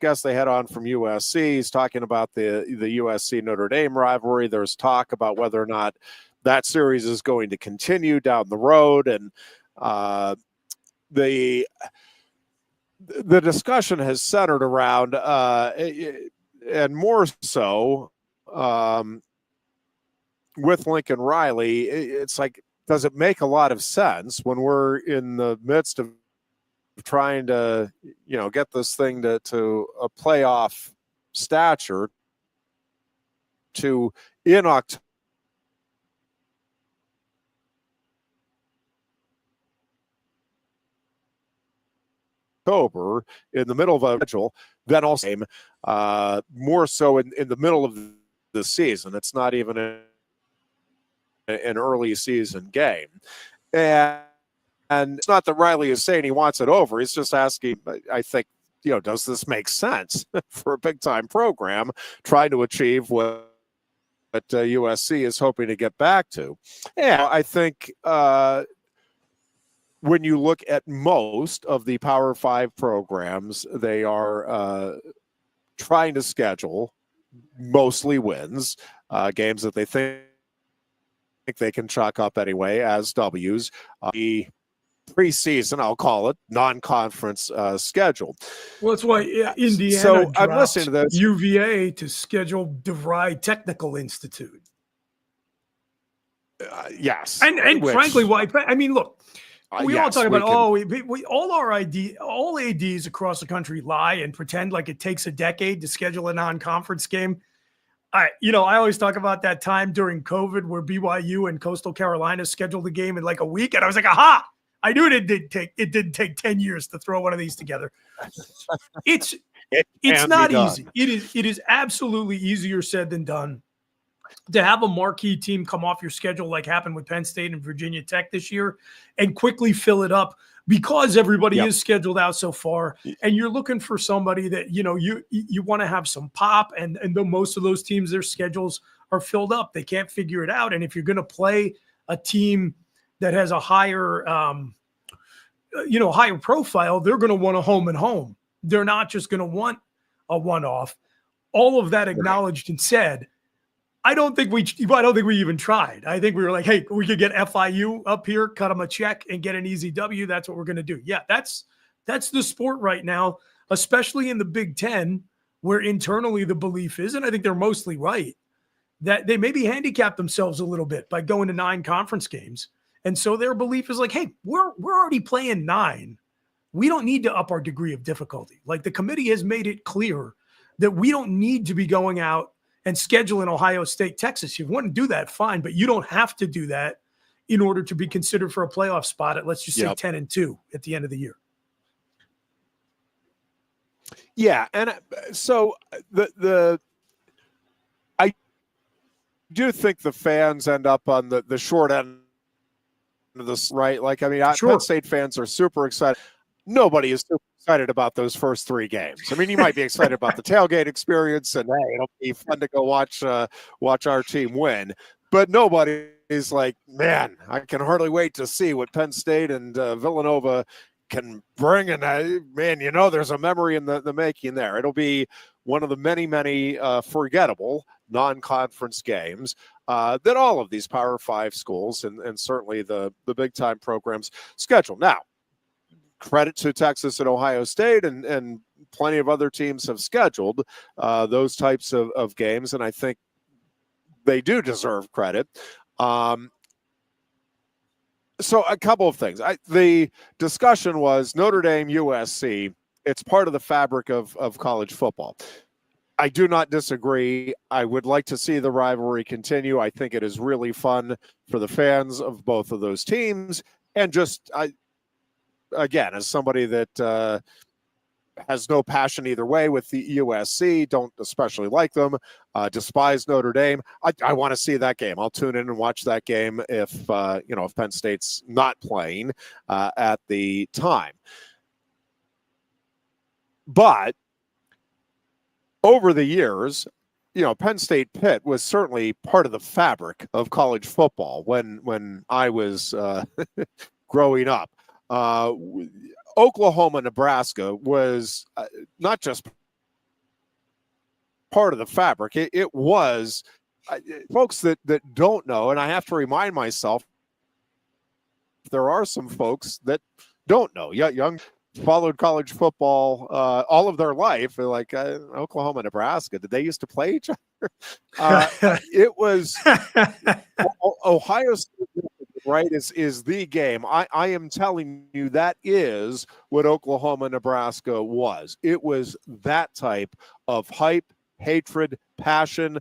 guest they had on from USC, he's talking about the USC Notre Dame rivalry. There's talk about whether or not that series is going to continue down the road. And the discussion has centered around, and more so with Lincoln Riley, it's like, does it make a lot of sense when we're in the midst of trying to, get this thing to a playoff stature to in October in the middle of a schedule, then also more so in the middle of the season. It's not even an early season game. And it's not that Riley is saying he wants it over. He's just asking, I think, does this make sense for a big-time program trying to achieve what USC is hoping to get back to? Yeah, I think when you look at most of the Power 5 programs, they are trying to schedule mostly wins, games that they think they can chalk up anyway as W's. The preseason, I'll call it, non-conference schedule. Well, that's why Indiana so I'm listening to this. UVA to schedule DeVry Technical Institute. Yes. And frankly, why? I mean, look, we all talk about, all ADs across the country lie and pretend like it takes a decade to schedule a non-conference game. I always talk about that time during COVID where BYU and Coastal Carolina scheduled the game in like a week. And I was like, aha, I knew it didn't take 10 years to throw one of these together. It's not easy. It is absolutely easier said than done to have a marquee team come off your schedule like happened with Penn State and Virginia Tech this year and quickly fill it up because everybody is scheduled out so far and you're looking for somebody that, you want to have some pop and most of those teams, their schedules are filled up. They can't figure it out. And if you're going to play a team that has a higher, higher profile, they're going to want a home and home. They're not just going to want a one-off. All of that acknowledged and said, I don't think we even tried. I think we were like, hey, we could get FIU up here, cut them a check and get an easy W. That's what we're going to do. Yeah, that's the sport right now, especially in the Big Ten, where internally the belief is, and I think they're mostly right, that they maybe handicap themselves a little bit by going to 9 conference games. And so their belief is like, hey, we're already playing 9. we don't need to up our degree of difficulty. Like the committee has made it clear that we don't need to be going out and scheduling Ohio State, Texas. If you want to do that, fine, but you don't have to do that in order to be considered for a playoff spot at, let's just say, 10-2 at the end of the year. Yeah, and so I do think the fans end up on the short end of this, right? Like, I mean, Sure. Penn State fans are super excited. Nobody is super excited about those first 3 games. I mean, you might be excited about the tailgate experience, and hey, it'll be fun to go watch our team win. But nobody is like, man, I can hardly wait to see what Penn State and Villanova can bring. And man, there's a memory in the making there. It'll be one of the many forgettable non-conference games that all of these Power 5 schools and certainly the big time programs schedule. Now, credit to Texas and Ohio State and plenty of other teams have scheduled those types of games, and I think they do deserve credit. So a couple of things. The discussion was Notre Dame, USC. It's part of the fabric of college football. I do not disagree. I would like to see the rivalry continue. I think it is really fun for the fans of both of those teams. And just, again, as somebody that has no passion either way with the USC, don't especially like them, despise Notre Dame. I want to see that game. I'll tune in and watch that game if Penn State's not playing at the time. But over the years, Penn State Pitt was certainly part of the fabric of college football when I was growing up. Oklahoma, Nebraska was not just part of the fabric. It was folks that don't know, and I have to remind myself, there are some folks that don't know. Young followed college football all of their life. They're like, Oklahoma, Nebraska, did they used to play each other? It was Ohio State, right, is the game. I am telling you, that is what Oklahoma, Nebraska was. It was that type of hype, hatred, passion,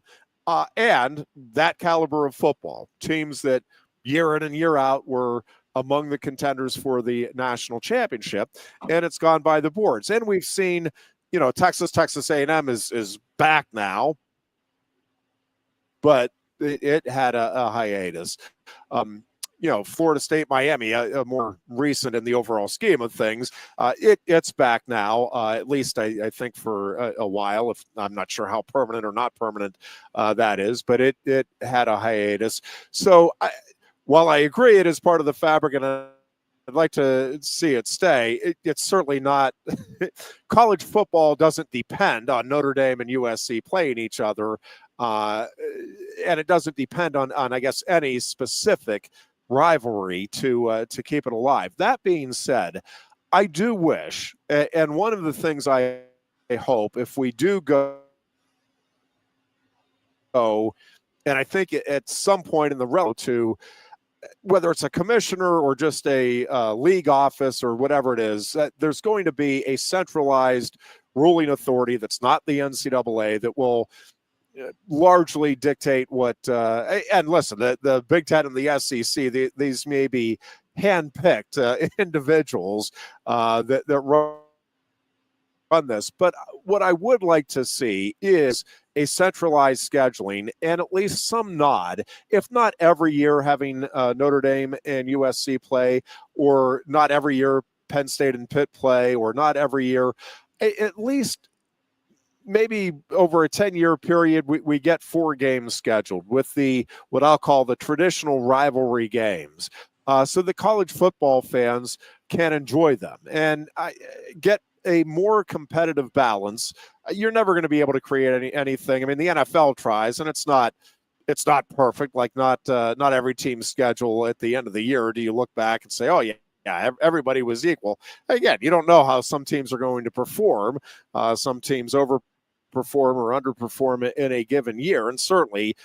and that caliber of football. Teams that year in and year out were among the contenders for the national championship, and it's gone by the boards. And we've seen, Texas A&M is back now, but it had a hiatus. Florida State, Miami, a more recent in the overall scheme of things. It's back now, at least I think for a while. If I'm not sure how permanent or not permanent that is, but it had a hiatus. So while I agree it is part of the fabric, and I'd like to see it stay, it's certainly not. College football doesn't depend on Notre Dame and USC playing each other, and it doesn't depend on I guess any specific rivalry to keep it alive. That being said, I do wish, and one of the things I hope, if we do go, and I think at some point in the road to, whether it's a commissioner or just a league office or whatever it is, there's going to be a centralized ruling authority that's not the NCAA that will largely dictate what and listen, the Big Ten and the SEC, these may be hand-picked individuals that run this, but what I would like to see is a centralized scheduling and at least some nod, if not every year having Notre Dame and USC play, or not every year Penn State and Pitt play, or not every year, at least maybe over a 10-year period, we get 4 games scheduled with what I'll call the traditional rivalry games, so the college football fans can enjoy them and get a more competitive balance. You're never going to be able to create anything. I mean, the NFL tries, and it's not perfect. Like not every team's schedule at the end of the year do you look back and say, oh yeah, everybody was equal. Again, you don't know how some teams are going to perform. Some teams overperform or underperform in a given year, and certainly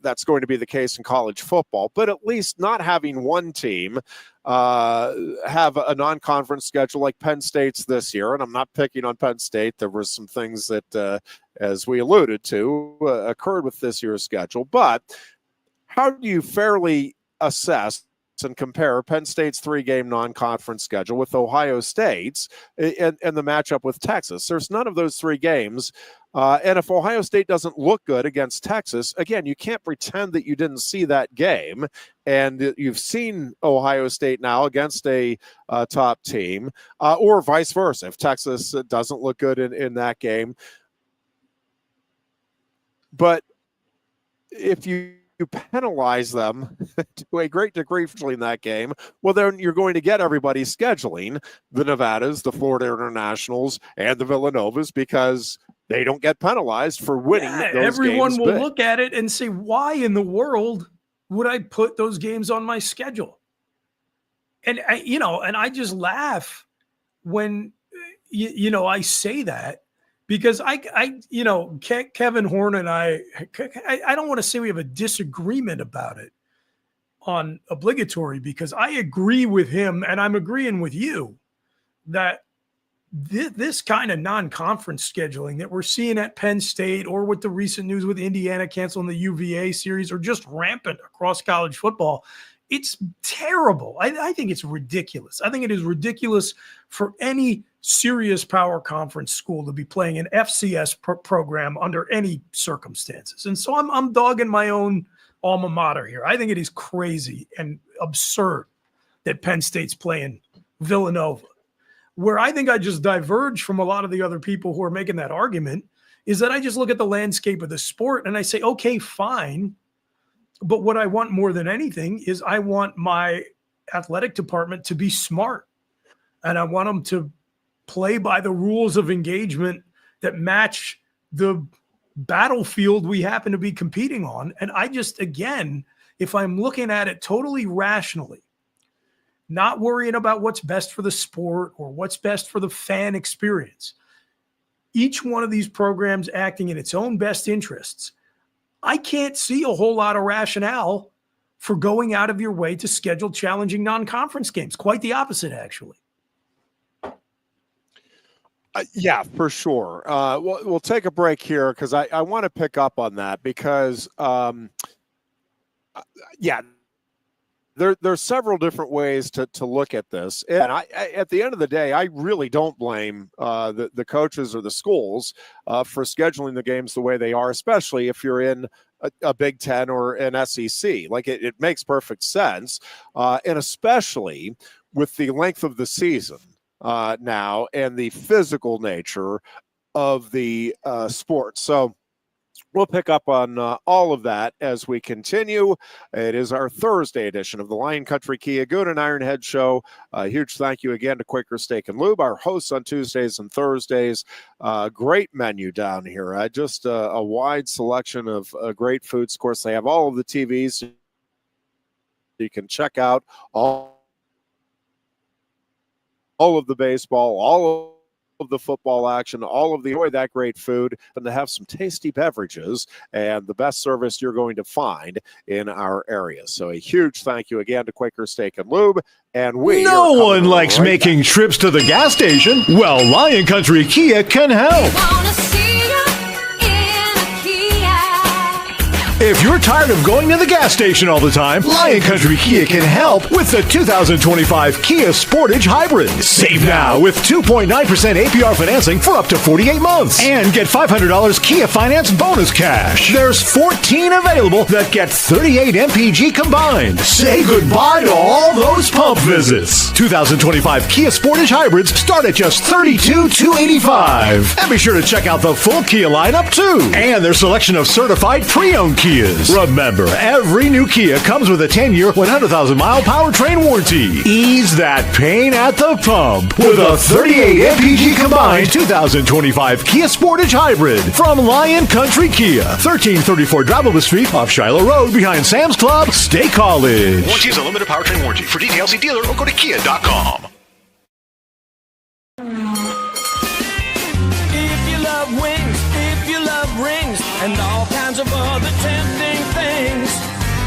that's going to be the case in college football, but at least not having one team have a non-conference schedule like Penn State's this year. And I'm not picking on Penn State. There were some things that, as we alluded to, occurred with this year's schedule. But how do you fairly assess and compare Penn State's 3-game non-conference schedule with Ohio State's and the matchup with Texas? There's none of those 3 games. And if Ohio State doesn't look good against Texas, again, you can't pretend that you didn't see that game. And you've seen Ohio State now against a top team, or vice versa. If Texas doesn't look good in that game. But if you penalize them to a great degree in that game, well, then you're going to get everybody scheduling the Nevadas, the Florida Internationals, and the Villanovas because they don't get penalized for winning those everyone games will big. look at it and say, why in the world would I put those games on my schedule? And I just laugh when, I say that. Because Kevin Horn and I don't want to say we have a disagreement about it on obligatory, because I agree with him and I'm agreeing with you that this kind of non-conference scheduling that we're seeing at Penn State, or with the recent news with Indiana canceling the UVA series, or just rampant across college football, it's terrible. I think it's ridiculous. I think it is ridiculous for any serious power conference school to be playing an FCS program under any circumstances. And so I'm dogging my own alma mater here. I think it is crazy and absurd that Penn State's playing Villanova. Where I think I just diverge from a lot of the other people who are making that argument is that I just look at the landscape of the sport and I say, okay, fine. But what I want more than anything is I want my athletic department to be smart. And I want them to play by the rules of engagement that match the battlefield we happen to be competing on. And I just, again, if I'm looking at it totally rationally, not worrying about what's best for the sport or what's best for the fan experience, each one of these programs acting in its own best interests, I can't see a whole lot of rationale for going out of your way to schedule challenging non-conference games. Quite the opposite, actually. Yeah, for sure. We'll take a break here because I want to pick up on that because, there's several different ways to look at this. And I at the end of the day, I really don't blame the coaches or the schools for scheduling the games the way they are, especially if you're in a Big Ten or an SEC. Like it makes perfect sense, and especially with the length of the season now and the physical nature of the sport. So we'll pick up on all of that as we continue. It is our Thursday edition of the Lion Country Kia Goon and Ironhead Show. A huge thank you again to Quaker Steak and Lube, our hosts on Tuesdays and Thursdays. Great menu down here. Just a wide selection of great foods. Of course, they have all of the TVs. You can check out all of the baseball, all of the football action, all of the enjoy that great food, and to have some tasty beverages and the best service you're going to find in our area. So a huge thank you again to Quaker Steak and Lube. And no one likes making trips to the gas station. Well, Lion Country Kia can help. If you're tired of going to the gas station all the time, Lion Country Kia can help with the 2025 Kia Sportage Hybrid. Save now with 2.9% APR financing for up to 48 months and get $500 Kia Finance bonus cash. There's 14 available that get 38 MPG combined. Say goodbye to all those pump visits. 2025 Kia Sportage Hybrids start at just $32,285. And be sure to check out the full Kia lineup too, and their selection of certified pre-owned Kias. Remember, every new Kia comes with a 10-year, 100,000-mile powertrain warranty. Ease that pain at the pump with a 38 MPG combined 2025 Kia Sportage Hybrid from Lion Country Kia, 1334 Drivable Street off Shiloh Road behind Sam's Club, State College. Warranty is a limited powertrain warranty. For details, see dealer or go to kia.com. If you love wings, if you love rings, and all kinds of other tempting things.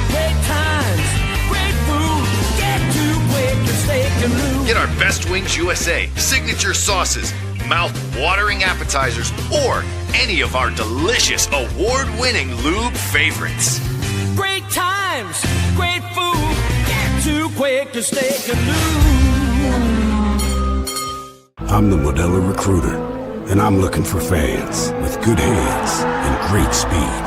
Great times, great food, get to Quaker Steak and Lube. Get our Best Wings USA signature sauces, mouth-watering appetizers, or any of our delicious award-winning lube favorites. Great times, great food, get to Quaker Steak and Lube. I'm the Modelo Recruiter, and I'm looking for fans with good hands and great speed.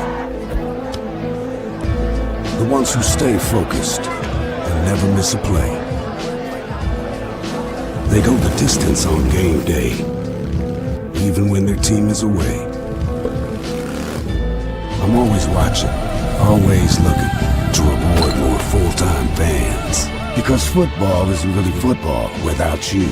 The ones who stay focused and never miss a play. They go the distance on game day, even when their team is away. I'm always watching, always looking to reward more full-time fans. Because football isn't really football without you.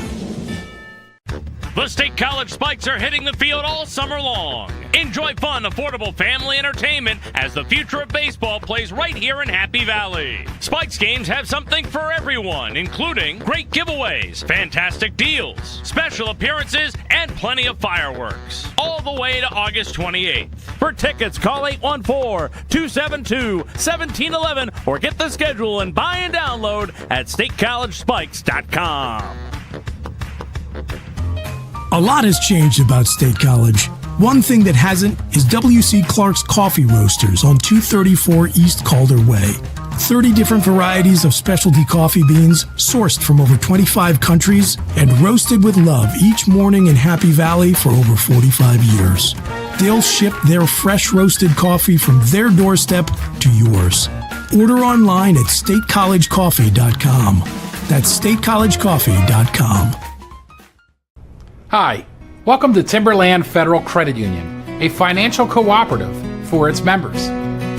The State College Spikes are hitting the field all summer long. Enjoy fun, affordable family entertainment as the future of baseball plays right here in Happy Valley. Spikes games have something for everyone, including great giveaways, fantastic deals, special appearances, and plenty of fireworks. All the way to August 28th. For tickets, call 814-272-1711 or get the schedule and buy and download at statecollegespikes.com. A lot has changed about State College. One thing that hasn't is W.C. Clark's Coffee Roasters on 234 East Calder Way. 30 different varieties of specialty coffee beans sourced from over 25 countries and roasted with love each morning in Happy Valley for over 45 years. They'll ship their fresh roasted coffee from their doorstep to yours. Order online at statecollegecoffee.com. That's statecollegecoffee.com. Hi, welcome to Timberland Federal Credit Union, a financial cooperative for its members,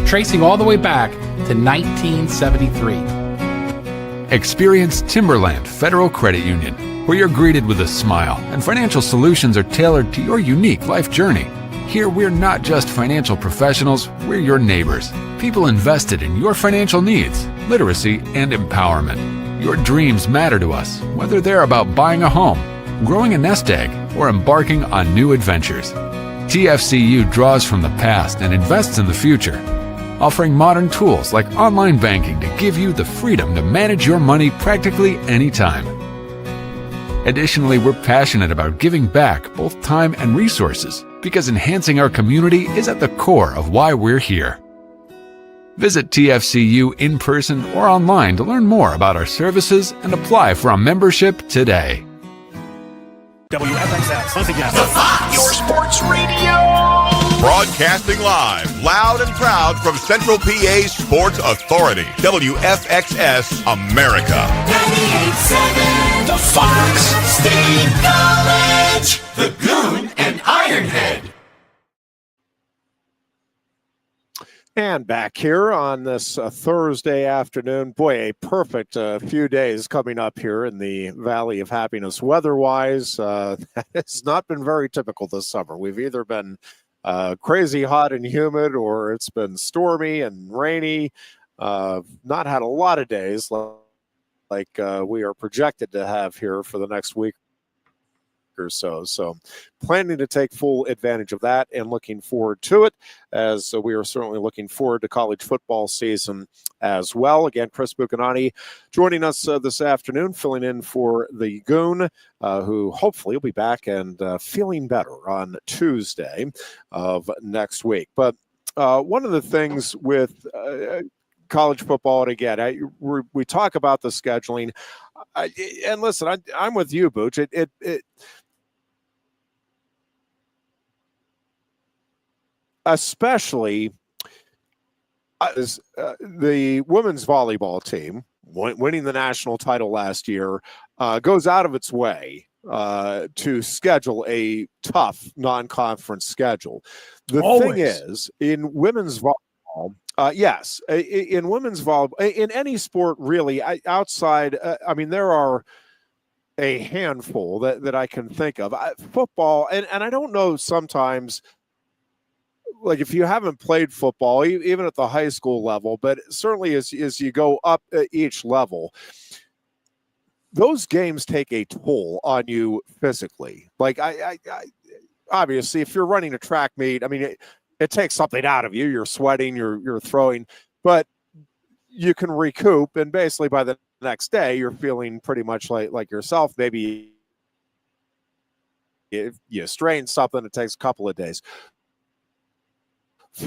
tracing all the way back to 1973. Experience Timberland Federal Credit Union, where you're greeted with a smile and financial solutions are tailored to your unique life journey. Here, we're not just financial professionals, we're your neighbors, people invested in your financial needs, literacy, and empowerment. Your dreams matter to us, whether they're about buying a home, growing a nest egg, or embarking on new adventures. TFCU draws from the past and invests in the future, offering modern tools like online banking to give you the freedom to manage your money practically anytime. Additionally, we're passionate about giving back both time and resources because enhancing our community is at the core of why we're here. Visit TFCU in person or online to learn more about our services and apply for a membership today. WFXS, once again, The Fox, your sports radio. Broadcasting live, loud and proud from Central PA's Sports Authority, WFXS America. 98.7, The Fox, State College, the Goon and Ironhead. And back here on this Thursday afternoon, boy, a perfect few days coming up here in the Valley of Happiness weather-wise. It's not been very typical this summer. We've either been crazy hot and humid, or it's been stormy and rainy. Not had a lot of days like we are projected to have here for the next week or so. So planning to take full advantage of that and looking forward to it, as we are certainly looking forward to college football season as well. Again, Chris Buchanani joining us this afternoon, filling in for the Goon, who hopefully will be back and feeling better on Tuesday of next week. But one of the things with college football, and again, we talk about the scheduling, and listen, I'm with you, Booch. It especially as the women's volleyball team winning the national title last year goes out of its way to schedule a tough non-conference schedule. The thing is, in women's volleyball, yes, in women's volleyball, in any sport really, outside, I mean, there are a handful that I can think of. Football, and I don't know sometimes, like if you haven't played football, even at the high school level, but certainly as you go up each level, those games take a toll on you physically. Like I obviously, if you're running a track meet, I mean, it takes something out of you. You're sweating, you're throwing, but you can recoup, and basically by the next day you're feeling pretty much like yourself. Maybe if you strain something, it takes a couple of days.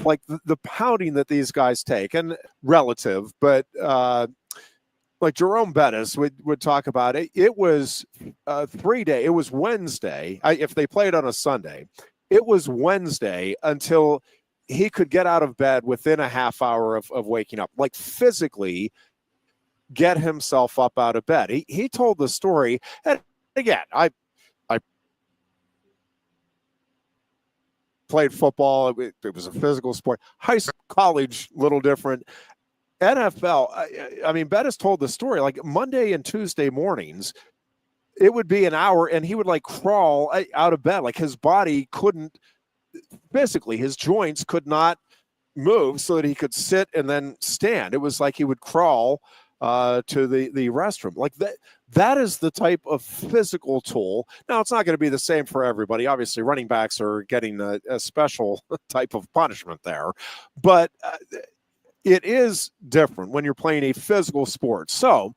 Like the pounding that these guys take, and relative, but like Jerome Bettis would talk about it. It was 3 day. It was Wednesday. If they played on a Sunday, it was Wednesday until he could get out of bed within a half hour of waking up, like physically get himself up out of bed. He told the story. And again, I played football. It was a physical sport. High school, college, little different. NFL, I mean, Bettis told the story, like Monday and Tuesday mornings, it would be an hour and he would like crawl out of bed. Like his body couldn't, physically, his joints could not move so that he could sit and then stand. It was like he would crawl to the restroom. Like that is the type of physical toll. Now, it's not going to be the same for everybody. Obviously, running backs are getting a special type of punishment there. But it is different when you're playing a physical sport. So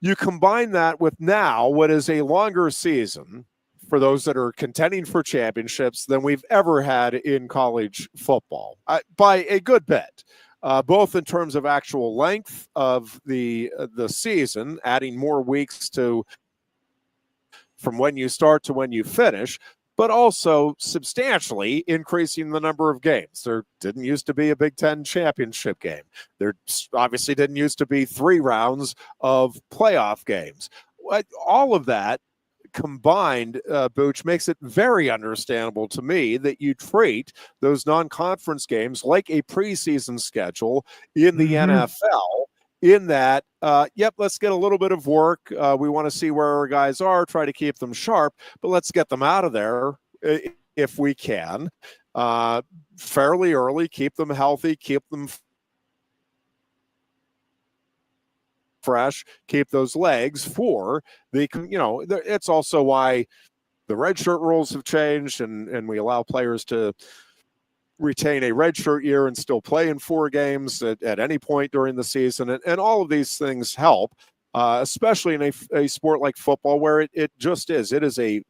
you combine that with now what is a longer season for those that are contending for championships than we've ever had in college football by a good bit, both in terms of actual length of the season, adding more weeks to from when you start to when you finish, but also substantially increasing the number of games. There didn't used to be a Big Ten championship game. There obviously didn't used to be 3 rounds of playoff games. All of that combined, Booch, makes it very understandable to me that you treat those non-conference games like a preseason schedule in the NFL, in that, yep, let's get a little bit of work. We want to see where our guys are, try to keep them sharp, but let's get them out of there if we can fairly early, keep them healthy, keep them fresh, keep those legs for the, it's also why the redshirt rules have changed and we allow players to retain a redshirt year and still play in 4 games at any point during the season. And all of these things help, especially in a sport like football where it just is. It is a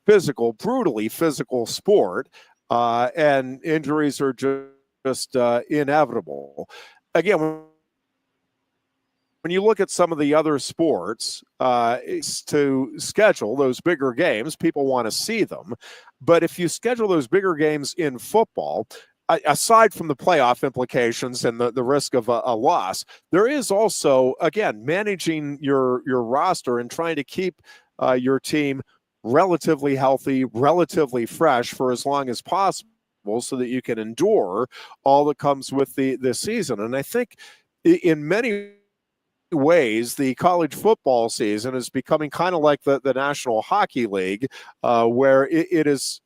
physical, brutally physical sport, and injuries are just inevitable. Again, when you look at some of the other sports, to schedule those bigger games, people want to see them. But if you schedule those bigger games in football, aside from the playoff implications and the risk of a loss, there is also, again, managing your roster and trying to keep your team relatively healthy, relatively fresh for as long as possible so that you can endure all that comes with the season. And I think in many ways, the college football season is becoming kind of like the National Hockey League, where it is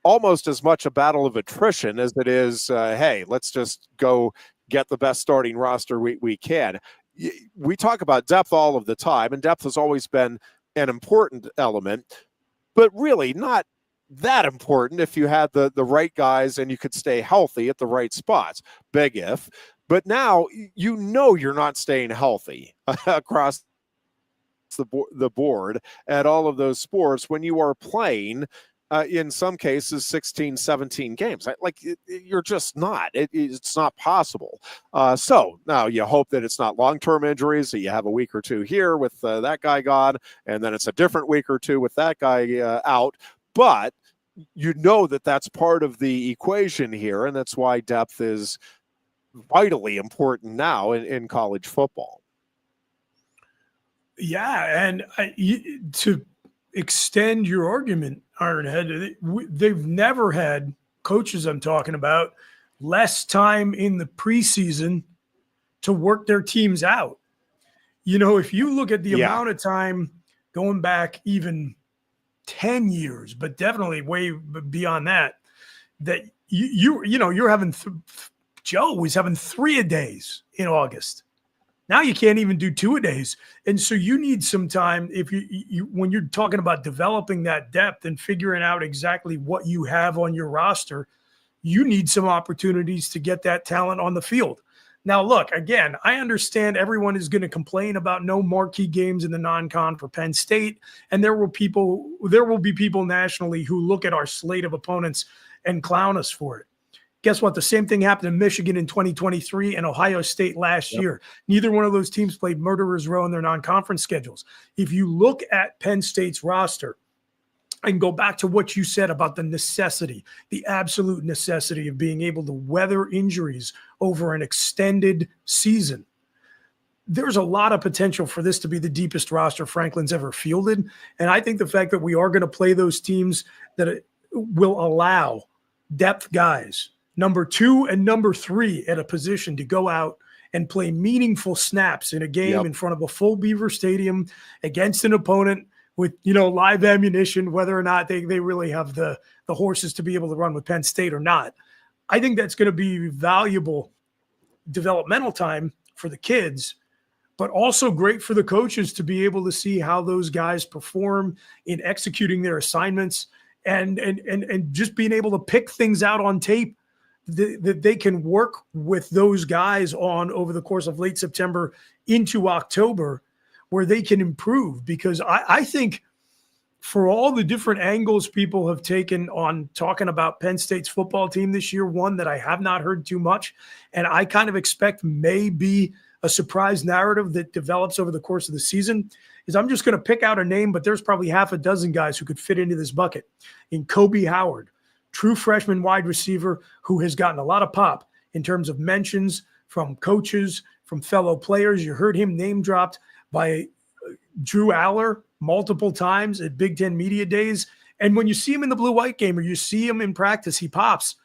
almost as much a battle of attrition as it is, hey, let's just go get the best starting roster we can. We talk about depth all of the time, and depth has always been an important element, but really not that important if you had the right guys and you could stay healthy at the right spots. Big if. But now you're not staying healthy across the board at all of those sports when you are playing, in some cases, 16, 17 games. You're just not. It's not possible. So now you hope that it's not long-term injuries, that you have a week or two here with that guy gone, and then it's a different week or two with that guy out. But you know that that's part of the equation here, and that's why depth is vitally important now in college football. Yeah, and to extend your argument, Ironhead, they've never had, coaches I'm talking about, less time in the preseason to work their teams out. If you look at the amount of time going back even 10 years, but definitely way beyond that you're having Joe was having 3-a-days in August. Now you can't even do 2-a-days. And so you need some time if you when you're talking about developing that depth and figuring out exactly what you have on your roster, you need some opportunities to get that talent on the field. Now, look, again, I understand everyone is going to complain about no marquee games in the non-con for Penn State, and there will be people nationally who look at our slate of opponents and clown us for it. Guess what? The same thing happened in Michigan in 2023 and Ohio State last year. Neither one of those teams played Murderer's Row in their non-conference schedules. If you look at Penn State's roster and go back to what you said about the necessity, the absolute necessity of being able to weather injuries over an extended season, there's a lot of potential for this to be the deepest roster Franklin's ever fielded. And I think the fact that we are going to play those teams that will allow depth guys, number 2 and number 3 at a position to go out and play meaningful snaps in a game in front of a full Beaver Stadium against an opponent with, live ammunition, whether or not they really have the horses to be able to run with Penn State or not. I think that's going to be valuable developmental time for the kids, but also great for the coaches to be able to see how those guys perform in executing their assignments and just being able to pick things out on tape that they can work with those guys on over the course of late September into October, where they can improve. Because I think for all the different angles people have taken on talking about Penn State's football team this year, one that I have not heard too much, and I kind of expect may be a surprise narrative that develops over the course of the season, is I'm just going to pick out a name, but there's probably half a dozen guys who could fit into this bucket. In Kobe Howard, true freshman wide receiver who has gotten a lot of pop in terms of mentions from coaches, from fellow players. You heard him name dropped by Drew Aller multiple times at Big Ten Media Days. And when you see him in the blue-white game or you see him in practice, he pops.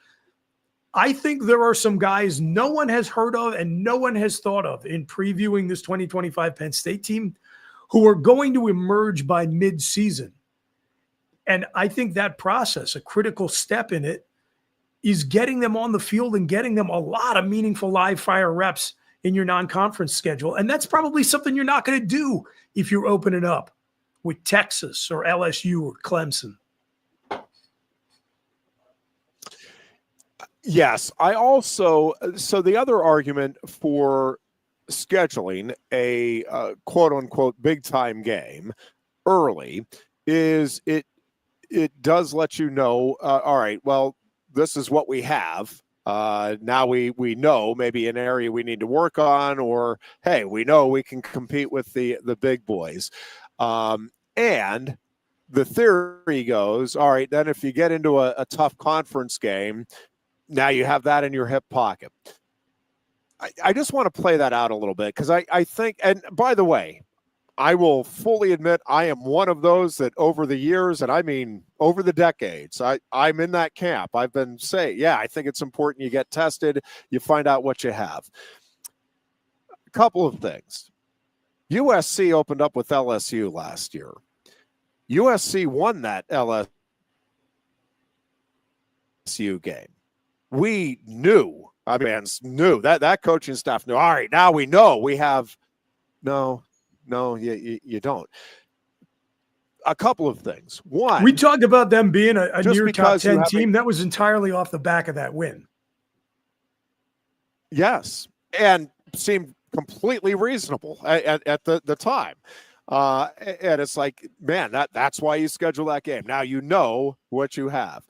I think there are some guys no one has heard of and no one has thought of in previewing this 2025 Penn State team who are going to emerge by mid-season. And I think that process, a critical step in it, is getting them on the field and getting them a lot of meaningful live fire reps in your non-conference schedule. And that's probably something you're not going to do if you're opening up with Texas or LSU or Clemson. Yes, I also, so the other argument for scheduling a quote unquote big time game early is it does let you know, all right, well, this is what we have. Now we know maybe an area we need to work on, or, hey, we know we can compete with the big boys. And the theory goes, all right, then if you get into a tough conference game, now you have that in your hip pocket. I just want to play that out a little bit because I think, and by the way, I will fully admit I am one of those that over the years, and I mean over the decades, I'm in that camp. I've been saying, yeah, I think it's important you get tested, you find out what you have. A couple of things. USC opened up with LSU last year. USC won that LSU game. We knew, fans knew, that coaching staff knew, all right, now we know we have, no, you don't. A couple of things. One, we talked about them being a near top 10 team. That was entirely off the back of that win. Yes, and seemed completely reasonable at the time. And it's like, man, that's why you schedule that game. Now you know what you have.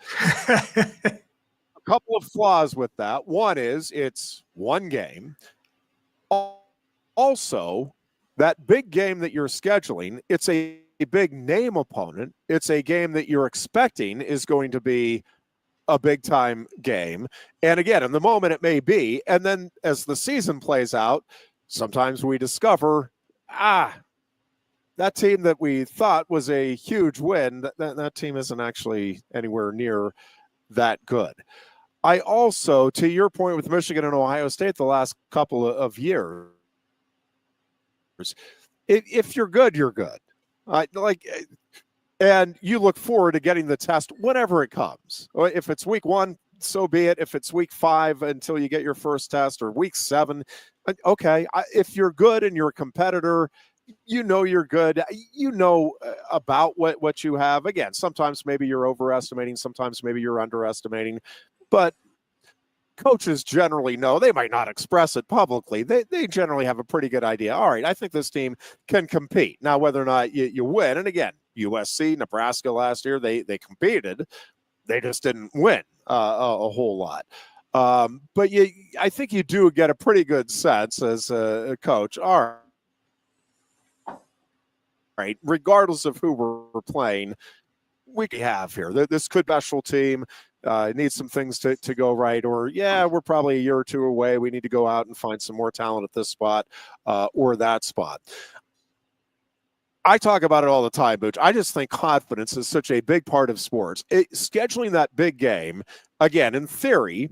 A couple of flaws with that. One is it's one game. Also, that big game that you're scheduling, it's a big name opponent. It's a game that you're expecting is going to be a big time game. And again, in the moment it may be. And then as the season plays out, sometimes we discover, that team that we thought was a huge win, that team isn't actually anywhere near that good. I also, to your point with Michigan and Ohio State the last couple of years, if you're good, you're good. And you look forward to getting the test whenever it comes. If it's week 1, so be it. If it's week 5 until you get your first test, or week 7, okay. If you're good and you're a competitor, you know you're good. You know about what you have. Again, sometimes maybe you're overestimating, sometimes maybe you're underestimating. But coaches generally know. They might not express it publicly. They generally have a pretty good idea. All right, I think this team can compete. Now, whether or not you win, and again, USC, Nebraska last year, they competed. They just didn't win a whole lot. But I think you do get a pretty good sense as a coach. All right, regardless of who we're playing, we have here. This could be a special team. Needs some things to go right, or we're probably a year or two away. We need to go out and find some more talent at this spot or that spot. I talk about it all the time, Booch. I just think confidence is such a big part of sports. Scheduling that big game, again, in theory,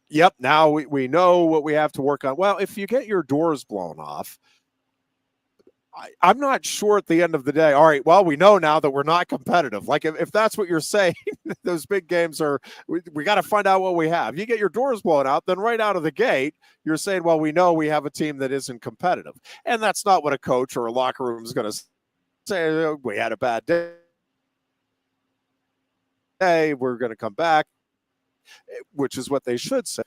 yep, now we know what we have to work on. Well, if you get your doors blown off, I'm not sure at the end of the day, all right, well, we know now that we're not competitive. Like, if that's what you're saying, those big games are, we got to find out what we have. You get your doors blown out, then right out of the gate, you're saying, well, we know we have a team that isn't competitive. And that's not what a coach or a locker room is going to say. We had a bad day. We're going to come back, which is what they should say.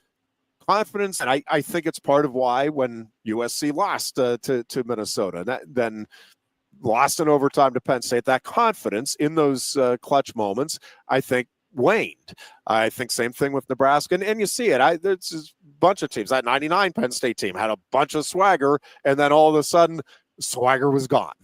Confidence, and I think it's part of why when USC lost to Minnesota, then lost in overtime to Penn State, that confidence in those clutch moments, I think, waned. I think same thing with Nebraska, and you see it. There's a bunch of teams. That 99 Penn State team had a bunch of swagger, and then all of a sudden, swagger was gone.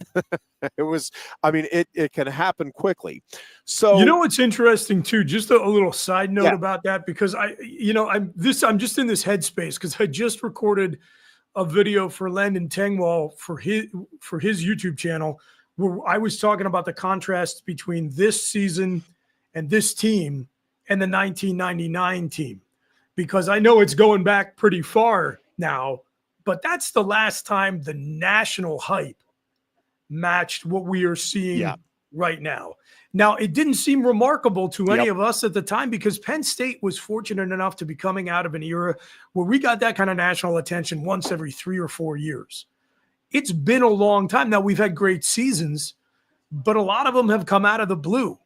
It can happen quickly. So, you know what's interesting too, just a little side note about that, because I'm just in this headspace because I just recorded a video for Landon Tengwall for his YouTube channel where I was talking about the contrast between this season and this team and the 1999 team, because I know it's going back pretty far now, but that's the last time the national hype matched what we are seeing right now. Now, it didn't seem remarkable to any of us at the time because Penn State was fortunate enough to be coming out of an era where we got that kind of national attention once every 3 or 4 years. It's been a long time. Now, we've had great seasons, but a lot of them have come out of the blue.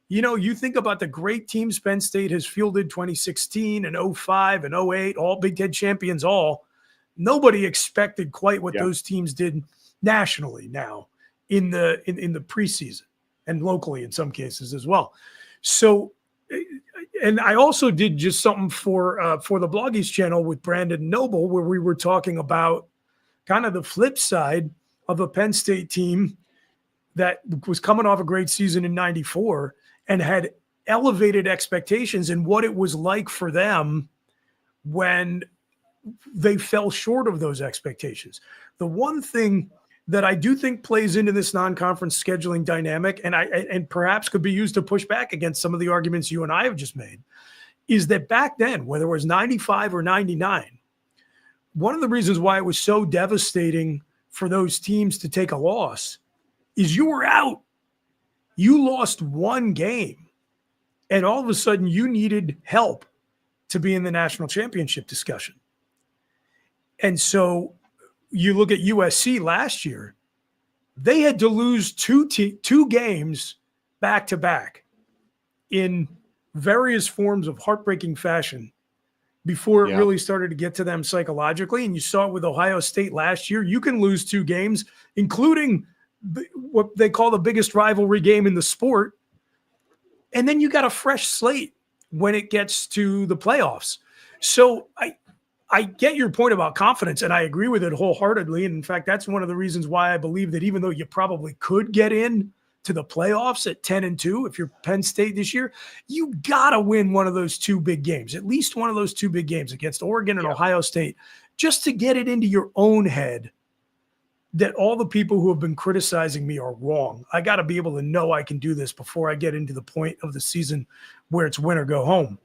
You know, you think about the great teams Penn State has fielded 2016 and 05 and 08, all Big Ten champions, all. Nobody expected quite what those teams did nationally now in the preseason and locally in some cases as well. So, and I also did just something for the Bloggies channel with Brandon Noble, where we were talking about kind of the flip side of a Penn State team that was coming off a great season in '94 and had elevated expectations and what it was like for them when they fell short of those expectations. The one thing that I do think plays into this non-conference scheduling dynamic, and perhaps could be used to push back against some of the arguments you and I have just made, is that back then, whether it was 95 or 99, one of the reasons why it was so devastating for those teams to take a loss is you were out. You lost one game, and all of a sudden you needed help to be in the national championship discussion. And so you look at USC last year, they had to lose two games back to back in various forms of heartbreaking fashion before it really started to get to them psychologically. And you saw it with Ohio State last year. You can lose 2 games, including what they call the biggest rivalry game in the sport. And then you got a fresh slate when it gets to the playoffs. So I get your point about confidence, and I agree with it wholeheartedly. And in fact, that's one of the reasons why I believe that even though you probably could get in to the playoffs at 10-2, if you're Penn State this year, you got to win one of those 2 big games, at least one of those 2 big games against Oregon and Ohio State, just to get it into your own head that all the people who have been criticizing me are wrong. I got to be able to know I can do this before I get into the point of the season where it's win or go home.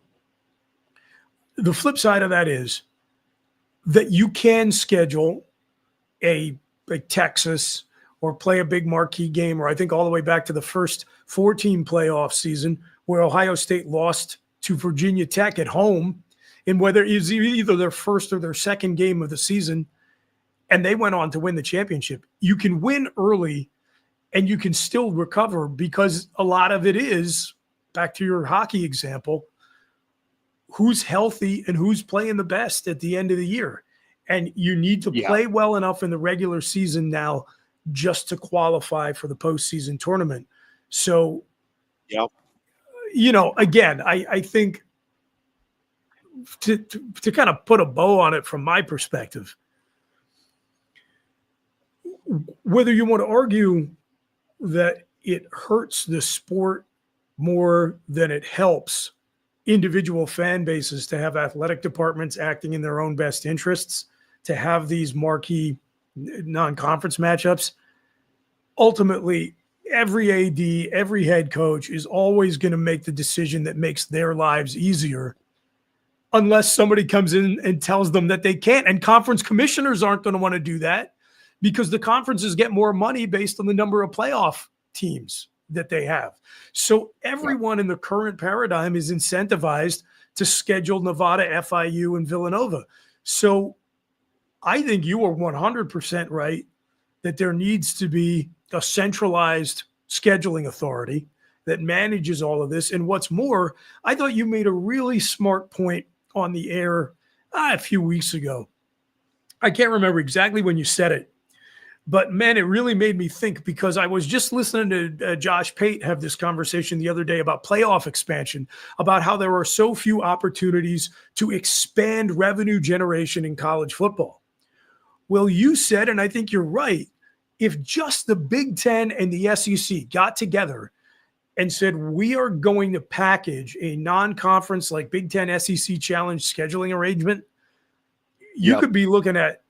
The flip side of that is that you can schedule a Texas or play a big marquee game, or I think all the way back to the first 4-team playoff season where Ohio State lost to Virginia Tech at home in whether it was either their first or their second game of the season, and they went on to win the championship. You can win early and you can still recover because a lot of it is, back to your hockey example, who's healthy and who's playing the best at the end of the year. And you need to play well enough in the regular season now just to qualify for the postseason tournament. So, again, I think to kind of put a bow on it from my perspective, whether you want to argue that it hurts the sport more than it helps individual fan bases to have athletic departments acting in their own best interests, to have these marquee non-conference matchups, ultimately every AD, every head coach is always going to make the decision that makes their lives easier, unless somebody comes in and tells them that they can't. And conference commissioners aren't going to want to do that, because the conferences get more money based on the number of playoff teams that they have. So everyone in the current paradigm is incentivized to schedule Nevada, FIU, and Villanova. So I think you are 100% right that there needs to be a centralized scheduling authority that manages all of this. And what's more, I thought you made a really smart point on the air a few weeks ago. I can't remember exactly when you said it, but man, it really made me think, because I was just listening to Josh Pate have this conversation the other day about playoff expansion, about how there are so few opportunities to expand revenue generation in college football. Well, you said, and I think you're right, if just the Big Ten and the SEC got together and said, we are going to package a non-conference like Big Ten SEC Challenge scheduling arrangement, you could be looking at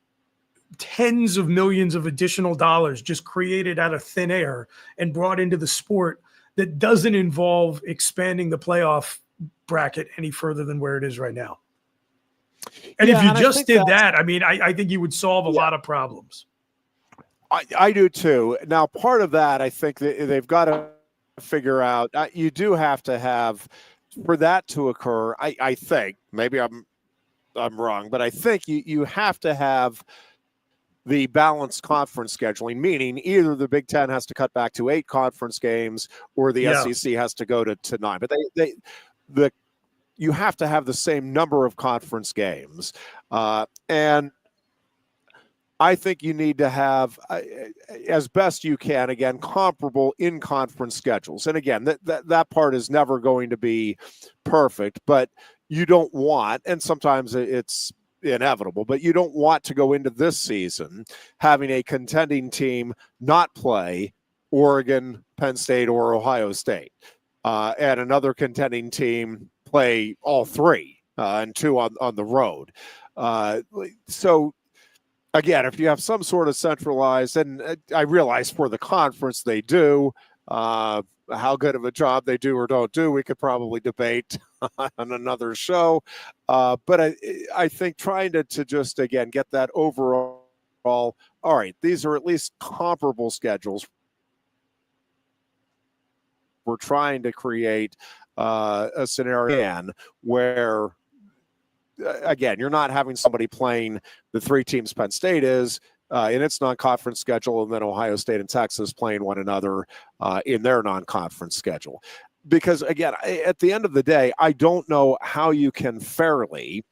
tens of millions of additional dollars just created out of thin air and brought into the sport that doesn't involve expanding the playoff bracket any further than where it is right now. And if you just did that, I mean, I think you would solve a lot of problems. I do too. Now, part of that, I think that they've got to figure out, you do have to have, for that to occur, I think, maybe I'm wrong, but I think you have to have the balanced conference scheduling, meaning either the Big Ten has to cut back to 8 conference games or the SEC has to go to 9. But you have to have the same number of conference games. And I think you need to have, as best you can, again, comparable in-conference schedules. And again, that part is never going to be perfect, but you don't want, and sometimes it's inevitable, but you don't want to go into this season having a contending team not play Oregon, Penn State, or Ohio State, and another contending team play all 3 and 2 on the road. So again, if you have some sort of centralized, and I realize for the conference they do, how good of a job they do or don't do, we could probably debate on another show. But I think trying to just, again, get that overall, all right, these are at least comparable schedules. We're trying to create a scenario where, again, you're not having somebody playing the 3 teams Penn State is in its non-conference schedule, and then Ohio State and Texas playing one another in their non-conference schedule. Because, again, at the end of the day, I don't know how you can fairly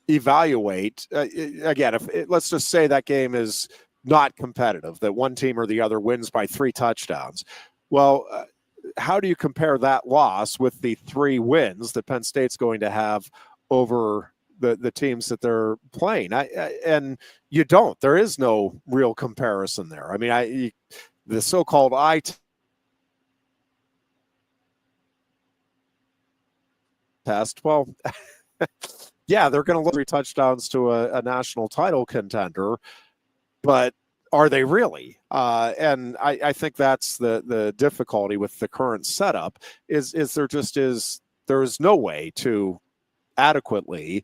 evaluate. Again, let's just say that game is not competitive, that one team or the other wins by 3 touchdowns. Well, how do you compare that loss with the 3 wins that Penn State's going to have over the teams that they're playing? And you don't. There is no real comparison there. I mean, the so-called eye test, well, yeah, they're going to lose 3 touchdowns to a national title contender, but are they really? And I think that's the difficulty with the current setup is there's no way to adequately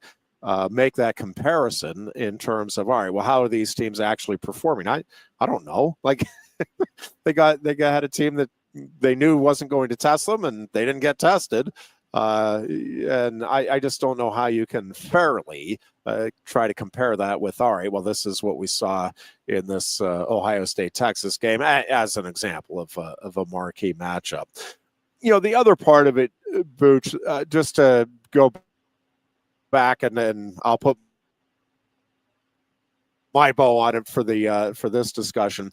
make that comparison in terms of, all right, well, how are these teams actually performing? I don't know. Like they had a team that they knew wasn't going to test them, and they didn't get tested. And I just don't know how you can fairly try to compare that with, all right, well, this is what we saw in this Ohio State-Texas game as an example of a marquee matchup. You know, the other part of it, Booch, just to go back and then I'll put my bow on it for this discussion.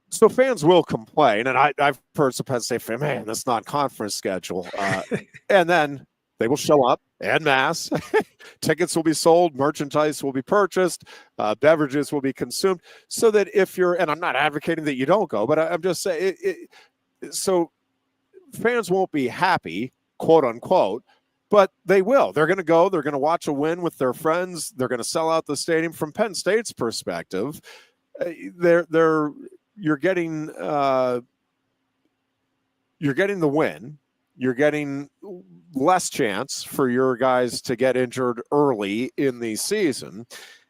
So fans will complain, and I've heard some Penn State fans, man, this non-conference schedule. And then they will show up en masse. Tickets will be sold, merchandise will be purchased, beverages will be consumed, so that if you're, and I'm not advocating that you don't go, but I'm just saying, so fans won't be happy, quote unquote, but they will. They're going to go. They're going to watch a win with their friends. They're going to sell out the stadium. From Penn State's perspective, you're getting the win. You're getting less chance for your guys to get injured early in the season.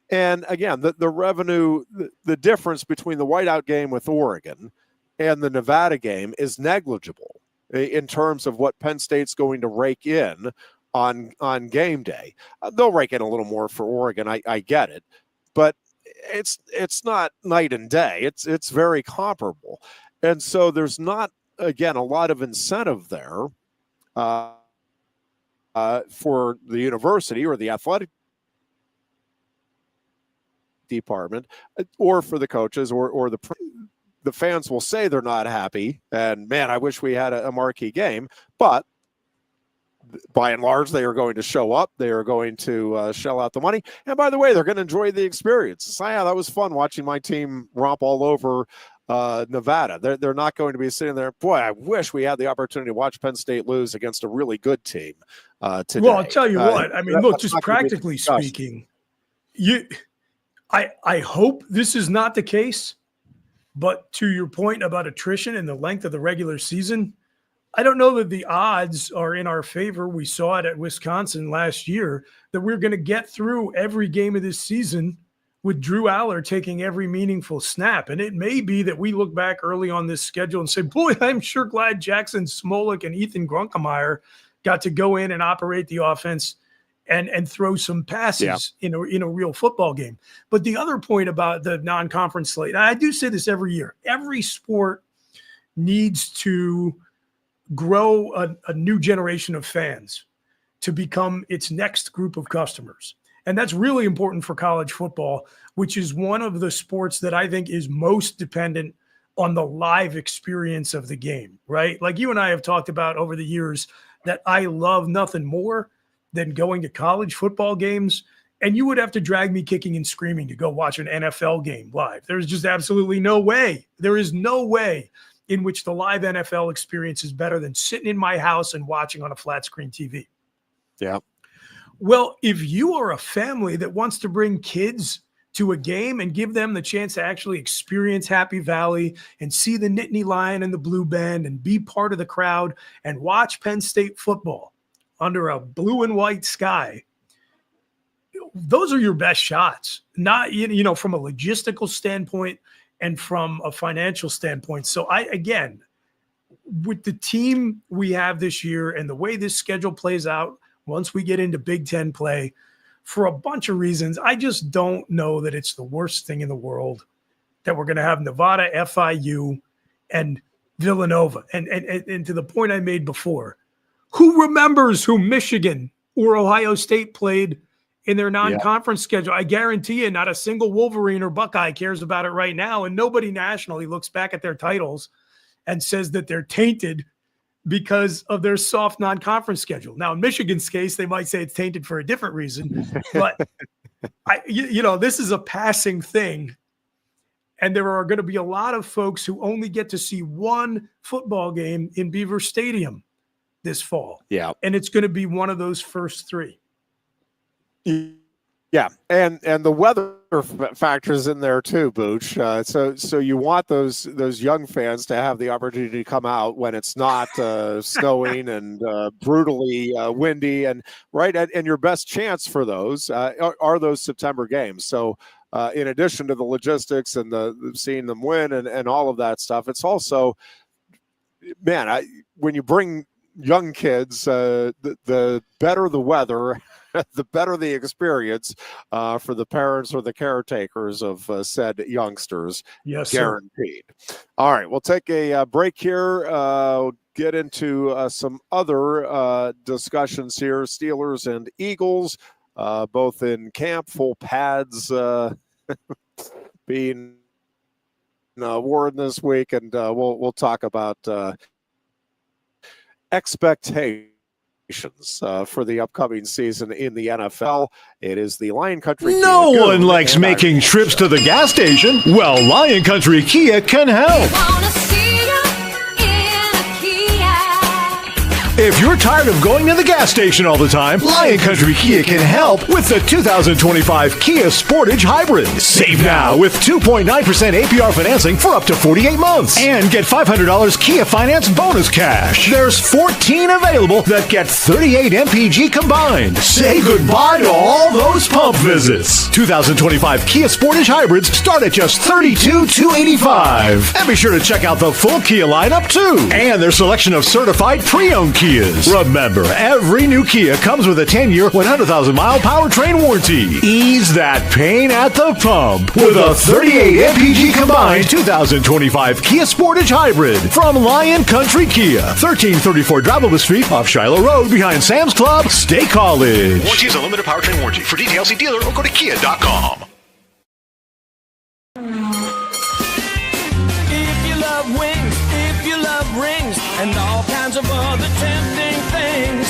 And again, the revenue, the difference between the whiteout game with Oregon and the Nevada game is negligible in terms of what Penn State's going to rake in on game day. They'll rake in a little more for Oregon. I get it, but it's not night and day. It's very comparable. And so there's not, again, a lot of incentive there for the university or the athletic department, or for the coaches, or the fans will say they're not happy. And man, I wish we had a marquee game. But by and large, they are going to show up. They are going to shell out the money. And by the way, they're going to enjoy the experience. So, yeah, that was fun watching my team romp all over Nevada. They're not going to be sitting there, boy, I wish we had the opportunity to watch Penn State lose against a really good team today. Well, I'll tell you what. I mean, look, just practically speaking, I hope this is not the case. But to your point about attrition and the length of the regular season, I don't know that the odds are in our favor. We saw it at Wisconsin last year that we're going to get through every game of this season with Drew Aller taking every meaningful snap. And it may be that we look back early on this schedule and say, boy, I'm sure glad Jackson Smolik and Ethan Grunkemeyer got to go in and operate the offense and throw some passes in a real football game. But the other point about the non-conference slate, I do say this every year, every sport needs to grow a new generation of fans to become its next group of customers. And that's really important for college football, which is one of the sports that I think is most dependent on the live experience of the game, right? Like you and I have talked about over the years that I love nothing more than going to college football games. And you would have to drag me kicking and screaming to go watch an NFL game live. There's just absolutely no way. There is no way in which the live NFL experience is better than sitting in my house and watching on a flat screen TV. Yeah. Well, if you are a family that wants to bring kids to a game and give them the chance to actually experience Happy Valley and see the Nittany Lion and the Blue Band and be part of the crowd and watch Penn State football under a blue and white sky, those are your best shots, not, from a logistical standpoint and from a financial standpoint. So again, with the team we have this year and the way this schedule plays out, once we get into Big Ten play, for a bunch of reasons, I just don't know that it's the worst thing in the world that we're going to have Nevada, FIU, and Villanova. And to the point I made before, who remembers who Michigan or Ohio State played in their non-conference schedule? I guarantee you not a single Wolverine or Buckeye cares about it right now, and nobody nationally looks back at their titles and says that they're tainted because of their soft non-conference schedule. Now, in Michigan's case, they might say it's tainted for a different reason, but this is a passing thing. And there are going to be a lot of folks who only get to see one football game in Beaver Stadium this fall. Yeah. And it's going to be one of those first three. Yeah. And the weather factors in there too, Booch. So you want those young fans to have the opportunity to come out when it's not snowing and brutally windy, and right. And your best chance for those are those September games. So in addition to the logistics and the seeing them win and all of that stuff, it's also, when you bring young kids, the better the weather, the better the experience for the parents or the caretakers of said youngsters. Yes, guaranteed. Sir. All right, we'll take a break here. Get into some other discussions here. Steelers and Eagles. both in camp, full pads being worn this week, and we'll talk about expectations for the upcoming season in the NFL. It is the Lion Country Kia No Goon one likes making Ironhead trips to show. the gas station. Well, Lion Country Kia can help. If you're tired of going to the gas station all the time, Lion Country Kia can help with the 2025 Kia Sportage Hybrid. Save now with 2.9% APR financing for up to 48 months. And get $500 Kia Finance bonus cash. There's 14 available that get 38 MPG combined. Say goodbye to all those pump visits. 2025 Kia Sportage Hybrids start at just $32,285. And be sure to check out the full Kia lineup too. And their selection of certified pre-owned Kias. Remember, every new Kia comes with a 10-year, 100,000-mile powertrain warranty. Ease that pain at the pump with a 38 MPG combined 2025 Kia Sportage Hybrid from Lion Country Kia, 1334 Drivable Street off Shiloh Road behind Sam's Club, State College. Warranty is a limited powertrain warranty. For details, see dealer or go to kia.com. If you love wings, if you love rings, and all kinds of other tempting things.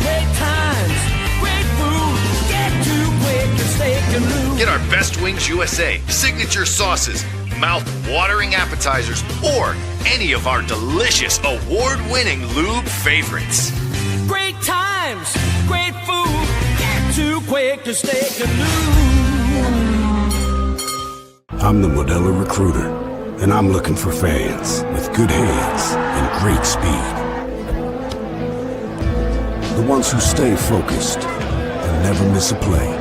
Great times, great food, get to Quaker Steak and Lube. Get our Best Wings USA signature sauces, mouth-watering appetizers, or any of our delicious award-winning lube favorites. Great times, great food, get to Quaker Steak and Lube. I'm the Modelo Recruiter, and I'm looking for fans with good hands and great speed. The ones who stay focused and never miss a play.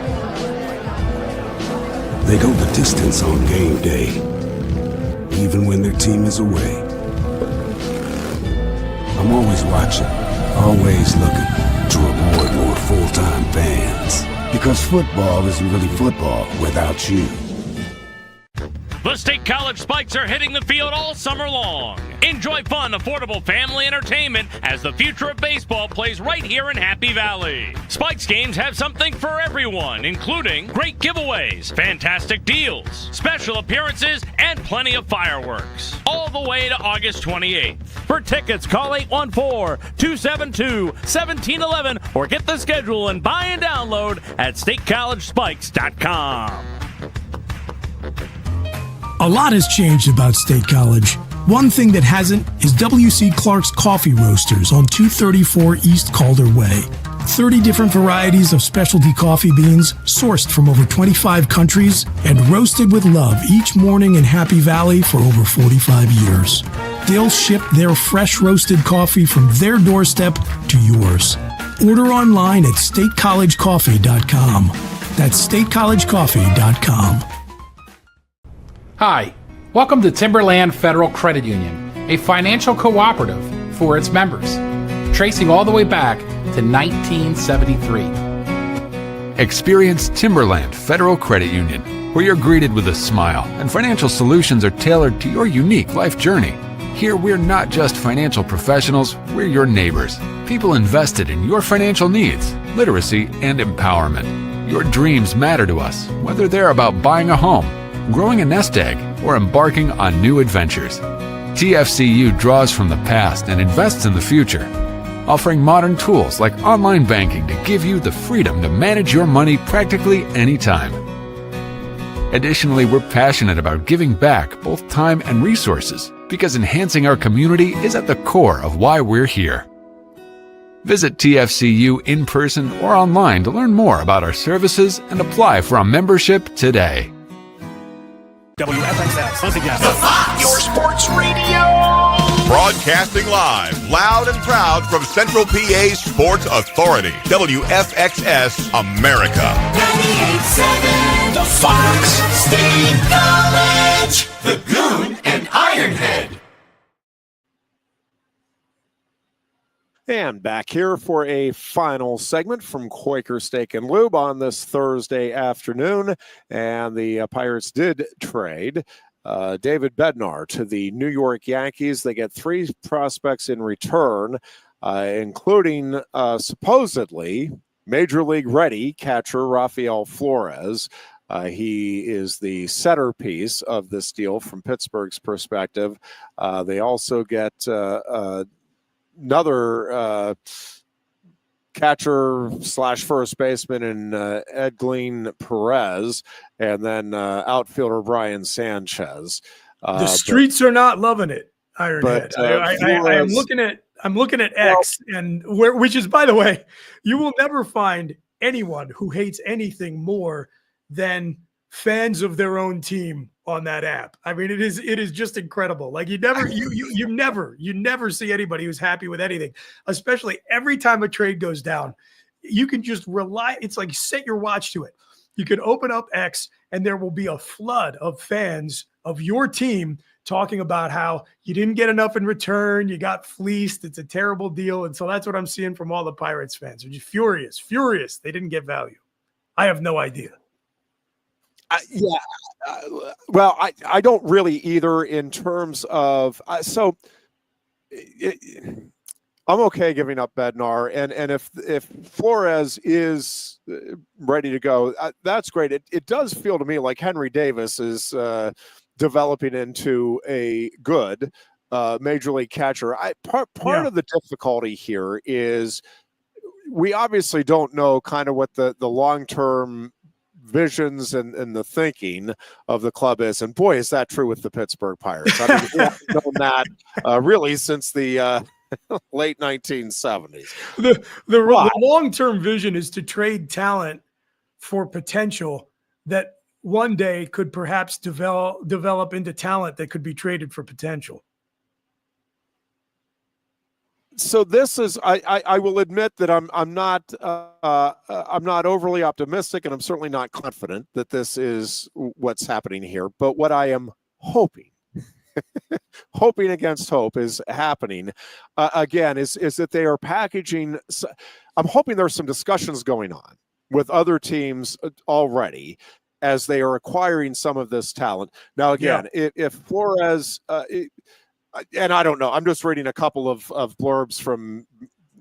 They go the distance on game day, even when their team is away. I'm always watching, always looking to reward more full-time fans. Because football isn't really football without you. The State College Spikes are hitting the field all summer long. Enjoy fun, affordable family entertainment as the future of baseball plays right here in Happy Valley. Spikes games have something for everyone, including great giveaways, fantastic deals, special appearances, and plenty of fireworks. All the way to August 28th. For tickets, call 814-272-1711 or get the schedule and buy and download at statecollegespikes.com. A lot has changed about State College. One thing that hasn't is W.C. Clark's Coffee Roasters on 234 East Calder Way. 30 different varieties of specialty coffee beans sourced from over 25 countries and roasted with love each morning in Happy Valley for over 45 years. They'll ship their fresh roasted coffee from their doorstep to yours. Order online at statecollegecoffee.com. That's statecollegecoffee.com. Hi, welcome to Timberland Federal Credit Union, a financial cooperative for its members, tracing all the way back to 1973. Experience Timberland Federal Credit Union, where you're greeted with a smile and financial solutions are tailored to your unique life journey. Here, we're not just financial professionals, we're your neighbors, people invested in your financial needs, literacy, and empowerment. Your dreams matter to us, whether they're about buying a home, growing a nest egg, or embarking on new adventures. TFCU draws from the past and invests in the future, offering modern tools like online banking to give you the freedom to manage your money practically anytime. Additionally, we're passionate about giving back both time and resources because enhancing our community is at the core of why we're here. Visit TFCU in person or online to learn more about our services and apply for a membership today. WFXS, once again, the Fox, your sports radio. Broadcasting live, loud and proud from Central PA's Sports Authority, WFXS America. 98.7, the Fox, State College, the Goon and Ironhead. And back here for a final segment from Quaker Steak and Lube on this Thursday afternoon. And the Pirates did trade David Bednar to the New York Yankees. They get 3 prospects in return, including supposedly Major League ready catcher Rafael Flores. He is the centerpiece of this deal from Pittsburgh's perspective. They also get another catcher / first baseman in Edglin Perez, and then outfielder Brian Sanchez. The streets are not loving it, Ironhead. I'm looking at X, and which is, by the way, you will never find anyone who hates anything more than fans of their own team on that app. I mean, it is just incredible. Like you never see anybody who's happy with anything, especially every time a trade goes down. You can just rely. It's like set your watch to it. You can open up X and there will be a flood of fans of your team talking about how you didn't get enough in return. You got fleeced. It's a terrible deal. And so that's what I'm seeing from all the Pirates fans. They're just furious. They didn't get value. I have no idea. Well, I don't really either in terms of I'm okay giving up Bednar, and if Flores is ready to go, that's great. It does feel to me like Henry Davis is developing into a good major league catcher. Part of the difficulty here is we obviously don't know kind of what the long-term visions and the thinking of the club is. And boy, is that true with the Pittsburgh Pirates. I mean, we haven't known that really since the late 1970s. The long-term vision is to trade talent for potential that one day could perhaps develop into talent that could be traded for potential. So this is, I will admit that I'm not overly optimistic, and I'm certainly not confident that this is what's happening here. But what I am hoping against hope is happening again is that they are packaging. I'm hoping there's some discussions going on with other teams already as they are acquiring some of this talent. Now, again, if Flores. And I don't know. I'm just reading a couple of blurbs from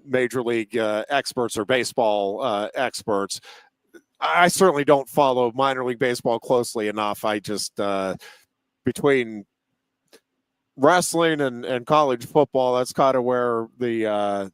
major league experts or baseball experts. I certainly don't follow minor league baseball closely enough. I just between wrestling and college football, that's kind of where the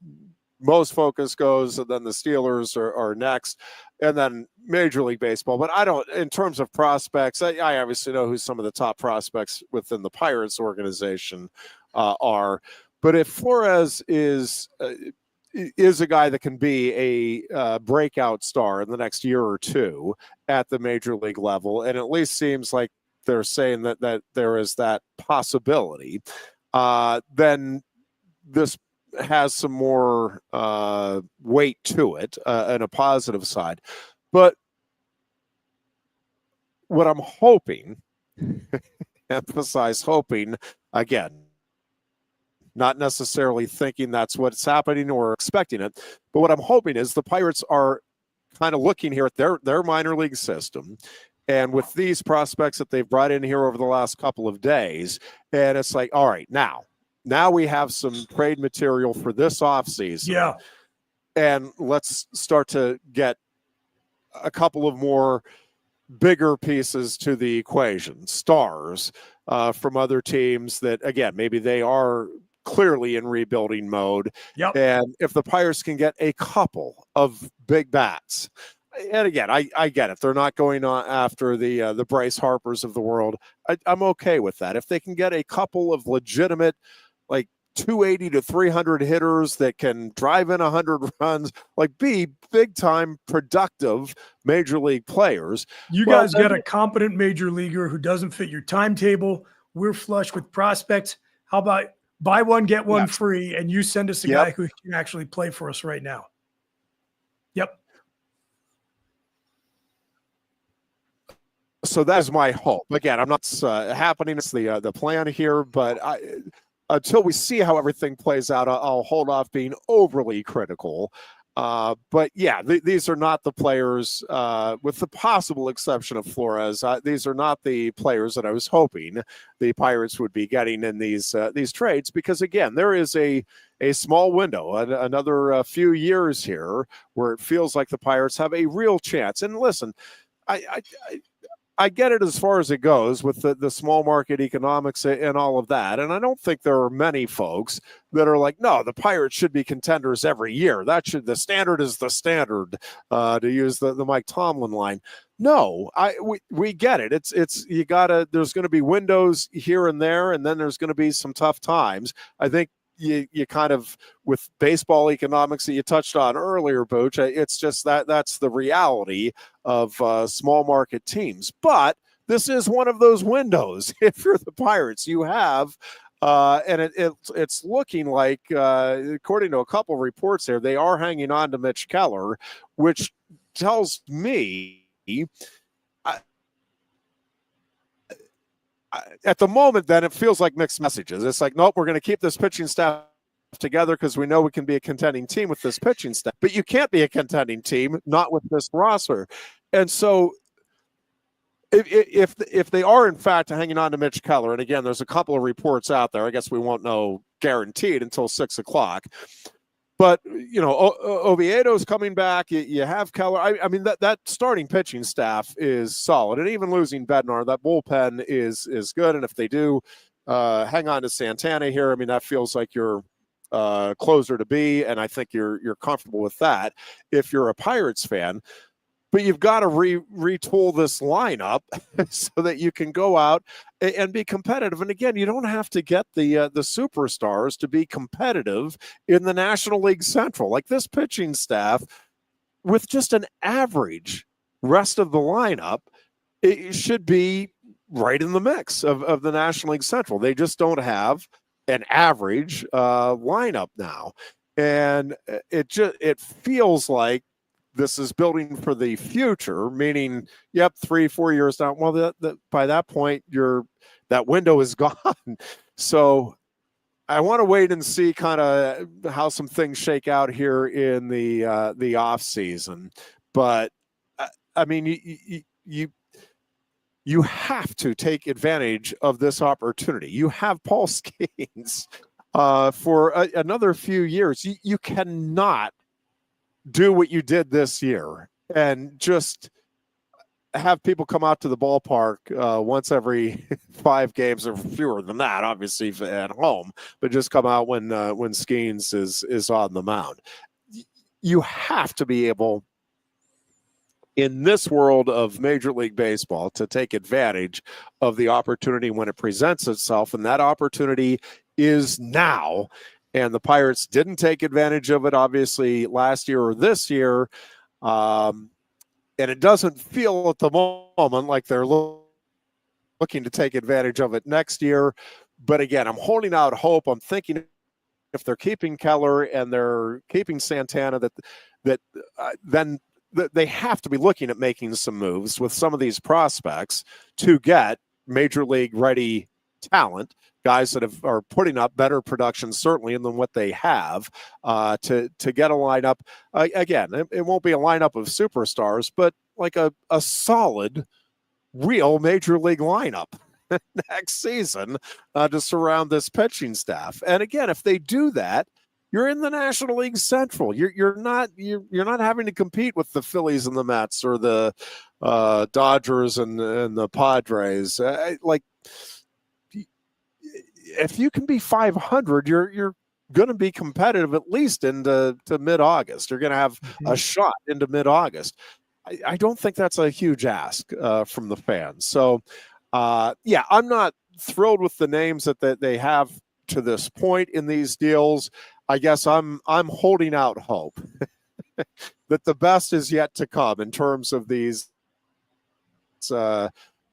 most focus goes, and then the Steelers are next, and then Major League Baseball. But I don't, in terms of prospects, I obviously know who some of the top prospects within the Pirates organization are. But if Flores is a guy that can be a breakout star in the next year or two at the Major League level, and at least seems like they're saying that there is that possibility, then this has some more weight to it and a positive side. But what I'm hoping, emphasize hoping, again, not necessarily thinking that's what's happening or expecting it, but what I'm hoping is the Pirates are kind of looking here at their minor league system, and with these prospects that they've brought in here over the last couple of days, and it's like, all right, now we have some trade material for this offseason. Yeah. And let's start to get a couple of more bigger pieces to the equation, stars from other teams that, again, maybe they are clearly in rebuilding mode. Yep. And if the Pirates can get a couple of big bats, and again, I get it. They're not going on after the Bryce Harpers of the world. I'm okay with that. If they can get a couple of legitimate, like 280 to 300 hitters that can drive in 100 runs, like be big time productive major league players. You guys got a competent major leaguer who doesn't fit your timetable. We're flush with prospects. How about buy one, get one free, and you send us a guy who can actually play for us right now? Yep. So that's my hope. Again, I'm not happening. It's the plan here, but until we see how everything plays out, I'll hold off being overly critical But yeah, these are not the players, with the possible exception of Flores. These are not the players that I was hoping the Pirates would be getting in these trades, because again, there is a small window, another few years here, where it feels like the Pirates have a real chance. And listen, I get it as far as it goes with the small market economics and all of that. And I don't think there are many folks that are like, no, the Pirates should be contenders every year. The standard is the standard, to use the Mike Tomlin line. No, we get it. It's you gotta, there's going to be windows here and there, and then there's going to be some tough times. I think you kind of, with baseball economics that you touched on earlier, Booch, it's just that's the reality of small market teams. But this is one of those windows. If you're the Pirates, you have, and it's looking like, according to a couple of reports there, they are hanging on to Mitch Keller, which tells me, at the moment, then it feels like mixed messages. It's like, nope, we're going to keep this pitching staff together because we know we can be a contending team with this pitching staff. But you can't be a contending team not with this roster. And so if they are in fact hanging on to Mitch Keller, and again, there's a couple of reports out there, I guess we won't know guaranteed until 6 o'clock. But, Oviedo's coming back. You have Keller. I mean, that starting pitching staff is solid. And even losing Bednar, that bullpen is good. And if they do hang on to Santana here, I mean, that feels like you're closer to be. And I think you're comfortable with that if you're a Pirates fan. But you've got to retool this lineup so that you can go out and be competitive. And again, you don't have to get the superstars to be competitive in the National League Central. Like this pitching staff, with just an average rest of the lineup, it should be right in the mix of the National League Central. They just don't have an average lineup now. And it feels like this is building for the future, meaning, 3-4 years down. Well, by that point, that window is gone. So I want to wait and see kind of how some things shake out here in the off season. But I mean, you have to take advantage of this opportunity. You have Paul Skeens for another few years. You cannot do what you did this year and just have people come out to the ballpark once every 5 games, or fewer than that, obviously at home, but just come out when Skeens is on the mound. You have to be able, in this world of Major League Baseball, to take advantage of the opportunity when it presents itself, and that opportunity is now. And the Pirates didn't take advantage of it, obviously, last year or this year. And it doesn't feel at the moment like they're looking to take advantage of it next year. But again, I'm holding out hope. I'm thinking if they're keeping Keller and they're keeping Santana, then they have to be looking at making some moves with some of these prospects to get Major League ready talent, guys that are putting up better production, certainly, than what they have, to get a lineup. Again, it won't be a lineup of superstars, but like a solid, real Major League lineup next season to surround this pitching staff. And again, if they do that, you're in the National League Central. You're not having to compete with the Phillies and the Mets or the Dodgers and the Padres. If you can be 500, you're going to be competitive at least into mid-August. You're going to have a shot into mid-August. I don't think that's a huge ask from the fans. So, I'm not thrilled with the names that they have to this point in these deals. I guess I'm holding out hope that the best is yet to come in terms of these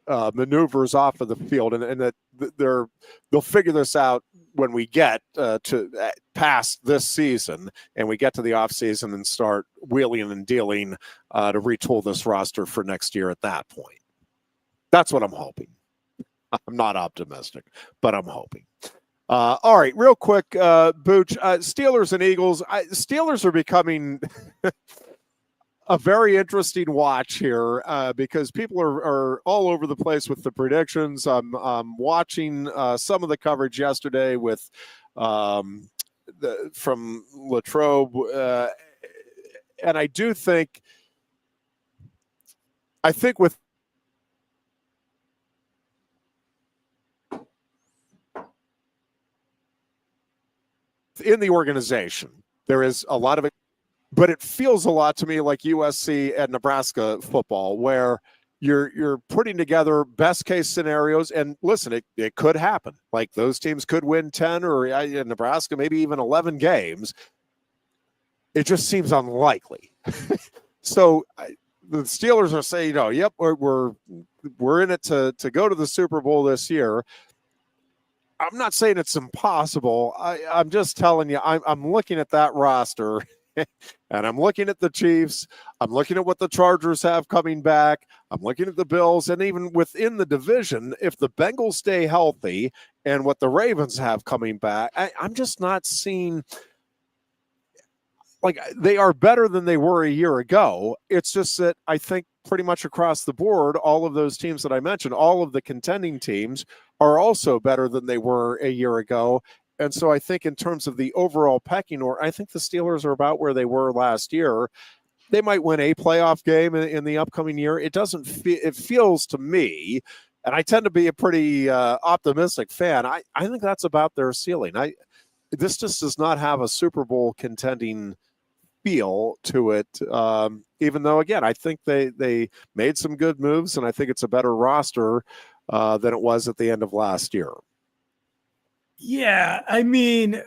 maneuvers off of the field, and that they'll figure this out when we get to past this season and we get to the off season and start wheeling and dealing to retool this roster for next year at that point. That's what I'm hoping. I'm not optimistic, but I'm hoping. All right, real quick, Booch, Steelers and Eagles. Steelers are becoming a very interesting watch here because people are all over the place with the predictions. I'm watching some of the coverage yesterday with from Latrobe, and I think with in the organization there is a lot of it, but it feels a lot to me like USC and Nebraska football, where you're putting together best case scenarios. And listen, it could happen. Like those teams could win 10 or in Nebraska, maybe even 11 games. It just seems unlikely. So the Steelers are saying, yep, we're in it to go to the Super Bowl this year. I'm not saying it's impossible. I'm just telling you, I'm looking at that roster and I'm looking at the Chiefs. I'm looking at what the Chargers have coming back. I'm looking at the Bills, and even within the division, if the Bengals stay healthy and what the Ravens have coming back, I'm just not seeing like they are better than they were a year ago. It's just that I think pretty much across the board, all of those teams that I mentioned, all of the contending teams are also better than they were a year ago. And so I think in terms of the overall pecking order, I think the Steelers are about where they were last year. They might win a playoff game in the upcoming year. It feels to me, and I tend to be a pretty optimistic fan, I think that's about their ceiling. This just does not have a Super Bowl contending feel to it, even though, again, I think they made some good moves, and I think it's a better roster than it was at the end of last year. Yeah, I mean,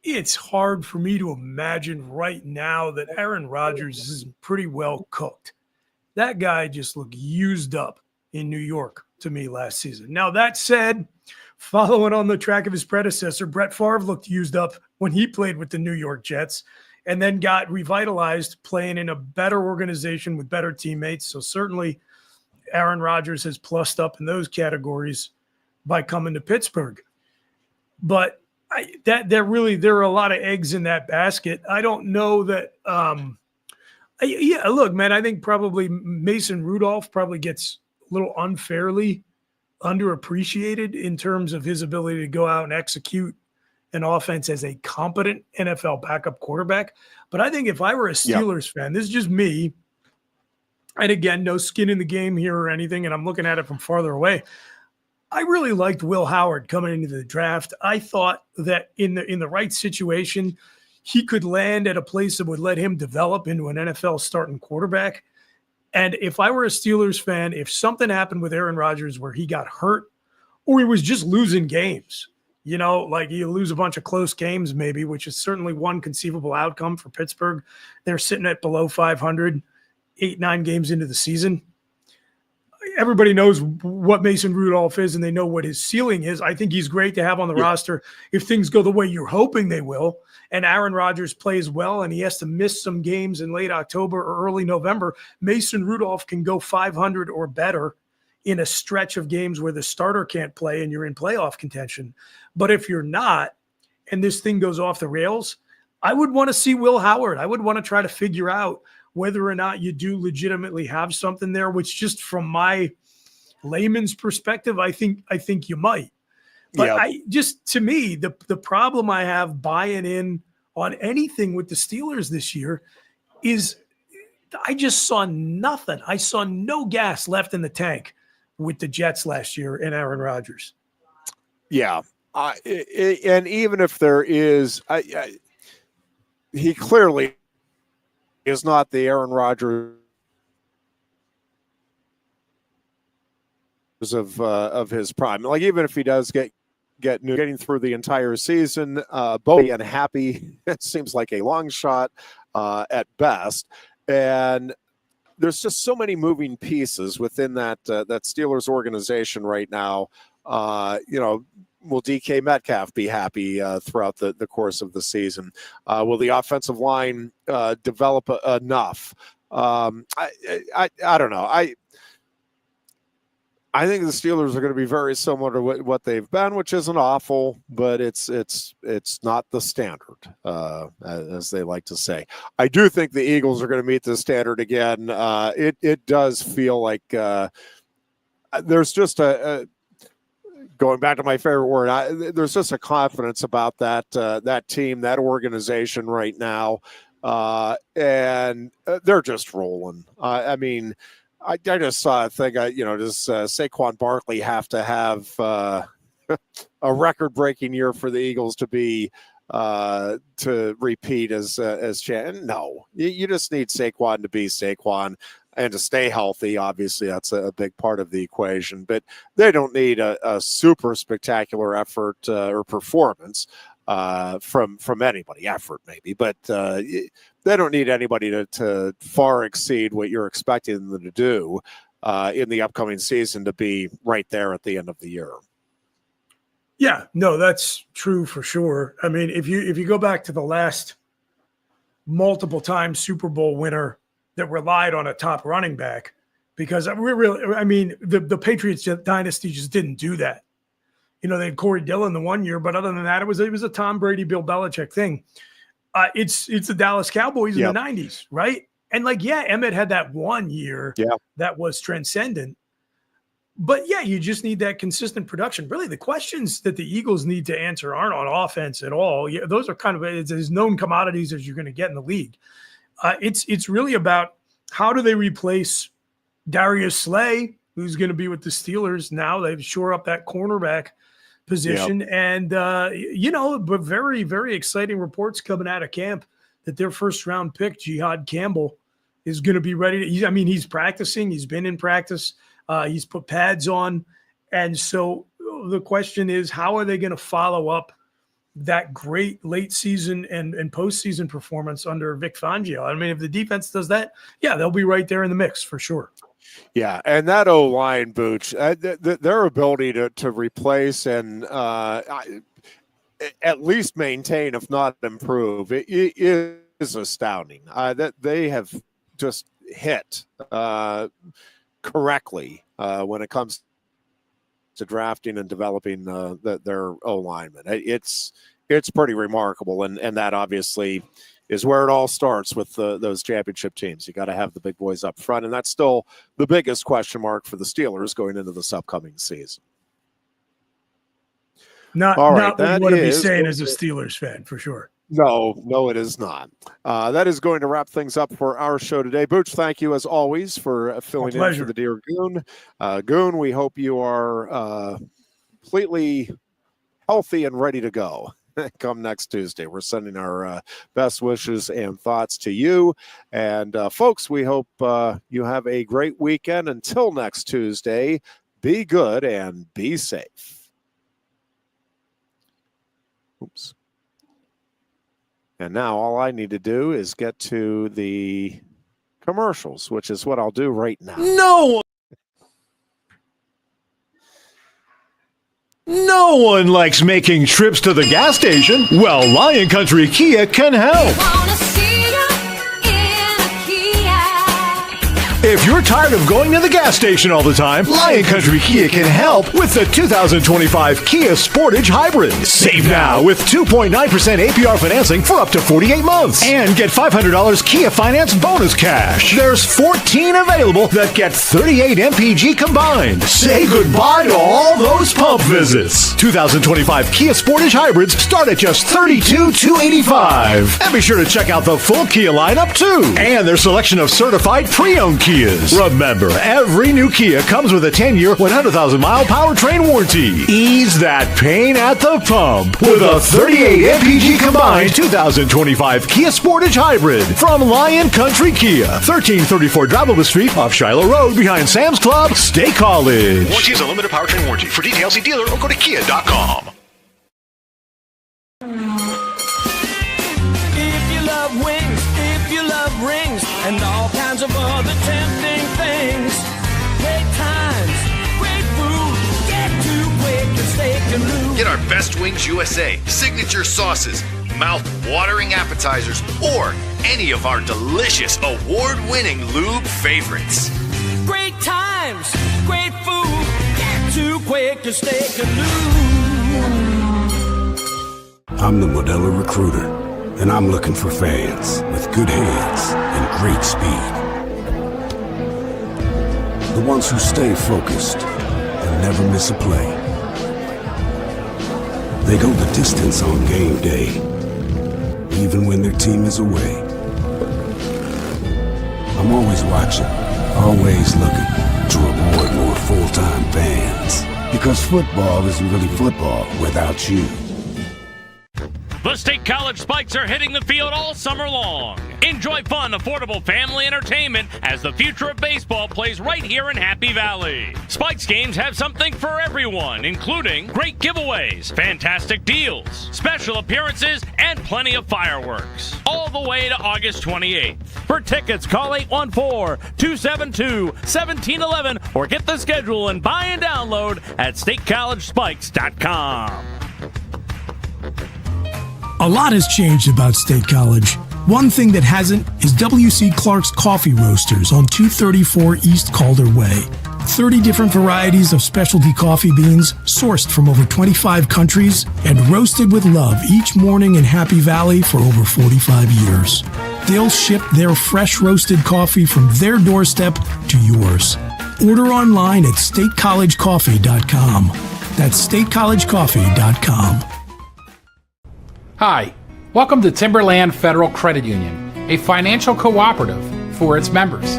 it's hard for me to imagine right now that Aaron Rodgers is pretty well cooked. That guy just looked used up in New York to me last season. Now, that said, following on the track of his predecessor, Brett Favre looked used up when he played with the New York Jets and then got revitalized playing in a better organization with better teammates. So certainly Aaron Rodgers has plussed up in those categories by coming to Pittsburgh. But there are a lot of eggs in that basket. I don't know that. Look, man, I think probably Mason Rudolph probably gets a little unfairly underappreciated in terms of his ability to go out and execute an offense as a competent NFL backup quarterback. But I think if I were a Steelers fan, this is just me, and again, no skin in the game here or anything, and I'm looking at it from farther away. I really liked Will Howard coming into the draft. I thought that in the right situation, he could land at a place that would let him develop into an NFL starting quarterback. And if I were a Steelers fan, if something happened with Aaron Rodgers where he got hurt or he was just losing games, like you lose a bunch of close games maybe, which is certainly one conceivable outcome for Pittsburgh. They're sitting at below 500, 8-9 games into the season. Everybody knows what Mason Rudolph is, and they know what his ceiling is. I think he's great to have on the roster if things go the way you're hoping they will, and Aaron Rodgers plays well, and he has to miss some games in late October or early November. Mason Rudolph can go 500 or better in a stretch of games where the starter can't play and you're in playoff contention. But if you're not, and this thing goes off the rails, I would want to see Will Howard. I would want to try to figure out whether or not you do legitimately have something there, which just from my layman's perspective, I think you might. But to me, the problem I have buying in on anything with the Steelers this year is I just saw nothing. I saw no gas left in the tank with the Jets last year and Aaron Rodgers. Yeah. And even if there is, he clearly is not the Aaron Rodgers of his prime. Like even if he does getting through the entire season, Bowie and happy, it seems like a long shot at best. And there's just so many moving pieces within that Steelers organization right now. Will DK Metcalf be happy throughout the course of the season? Will the offensive line develop enough? I don't know. I think the Steelers are going to be very similar to what they've been, which isn't awful, but it's not the standard, as they like to say. I do think the Eagles are going to meet the standard again. It does feel like there's just going back to my favorite word, there's just a confidence about that team, that organization right now, and they're just rolling. I mean, I just saw a thing. Does Saquon Barkley have to have a record-breaking year for the Eagles to be to repeat as champion? No, you just need Saquon to be Saquon and to stay healthy. Obviously, that's a big part of the equation. But they don't need a super spectacular effort or performance from anybody. Effort maybe, but they don't need anybody to far exceed what you're expecting them to do in the upcoming season to be right there at the end of the year. Yeah, no, that's true for sure. I mean, if you go back to the last multiple time Super Bowl winner that relied on a top running back, because the Patriots dynasty just didn't do that. They had Corey Dillon the one year, but other than that, it was a Tom Brady, Bill Belichick thing. It's the Dallas Cowboys in the 90s, right? And Emmett had that one year that was transcendent. But you just need that consistent production. Really, the questions that the Eagles need to answer aren't on offense at all. Those are kind of as known commodities as you're going to get in the league. It's really about how do they replace Darius Slay, who's going to be with the Steelers now. They've shore up that cornerback position. Yep. And, but very, very exciting reports coming out of camp that their first-round pick, Jihad Campbell, is going to be ready. He's practicing. He's been in practice. He's put pads on. And so the question is, how are they going to follow up that great late season and postseason performance under Vic Fangio? I mean, if the defense does that, they'll be right there in the mix for sure. Yeah, and that O-line, Booch, their ability to replace and at least maintain, if not improve, it is astounding. That they have just hit correctly when it comes to drafting and developing their O-linemen. It's pretty remarkable, and that obviously is where it all starts with those championship teams. You got to have the big boys up front, and that's still the biggest question mark for the Steelers going into this upcoming season. Not what you want to be saying as a Steelers fan, for sure. No, it is not. That is going to wrap things up for our show today. Booch, thank you as always for filling in for the dear Goon. Goon, we hope you are completely healthy and ready to go come next Tuesday. We're sending our best wishes and thoughts to you. And folks, we hope you have a great weekend. Until next Tuesday, be good and be safe. Oops. And now all I need to do is get to the commercials, which is what I'll do right now. No one likes making trips to the gas station. Well, Lion Country Kia can help. If you're tired of going to the gas station all the time, Lion Country Kia can help with the 2025 Kia Sportage Hybrid. Save now with 2.9% APR financing for up to 48 months. And get $500 Kia Finance bonus cash. There's 14 available that get 38 MPG combined. Say goodbye to all those pump visits. 2025 Kia Sportage Hybrids start at just $32,285. And be sure to check out the full Kia lineup too. And their selection of certified pre-owned Kias. Remember, every new Kia comes with a 10-year, 100,000-mile powertrain warranty. Ease that pain at the pump with a 38 MPG combined 2025 Kia Sportage Hybrid from Lion Country Kia, 1334 Drivable Street off Shiloh Road behind Sam's Club, State College. Warranty is a limited powertrain warranty. For details, see dealer or go to kia.com. If you love wings, if you love rings, and all kinds of other tempting things. Great times, great food, get to Quaker Steak and Lube. Get our Best Wings USA, signature sauces, mouth-watering appetizers, or any of our delicious award-winning lube favorites. Great times, great food, break a stake and lose. I'm the Modelo Recruiter, and I'm looking for fans with good hands and great speed. The ones who stay focused and never miss a play. They go the distance on game day, even when their team is away. I'm always watching, always looking to reward more full-time fans. Because football isn't really football without you. The State College Spikes are hitting the field all summer long. Enjoy fun, affordable family entertainment as the future of baseball plays right here in Happy Valley. Spikes games have something for everyone, including great giveaways, fantastic deals, special appearances, and plenty of fireworks. All the way to August 28th. For tickets, call 814-272-1711 or get the schedule and buy and download at statecollegespikes.com. A lot has changed about State College. One thing that hasn't is W.C. Clark's Coffee Roasters on 234 East Calder Way. 30 different varieties of specialty coffee beans sourced from over 25 countries and roasted with love each morning in Happy Valley for over 45 years. They'll ship their fresh roasted coffee from their doorstep to yours. Order online at statecollegecoffee.com. That's statecollegecoffee.com. Hi, welcome to Timberland Federal Credit Union, a financial cooperative for its members,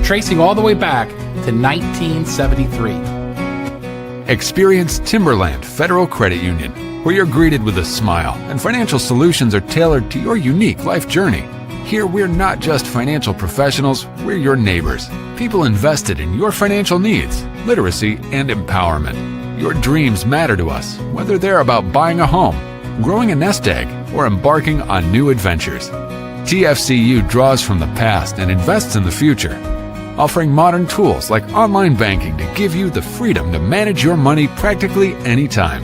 tracing all the way back to 1973. Experience Timberland Federal Credit Union, where you're greeted with a smile and financial solutions are tailored to your unique life journey. Here, we're not just financial professionals, we're your neighbors, people invested in your financial needs, literacy, and empowerment. Your dreams matter to us, whether they're about buying a home, growing a nest egg, or embarking on new adventures. TFCU draws from the past and invests in the future, offering modern tools like online banking to give you the freedom to manage your money practically anytime.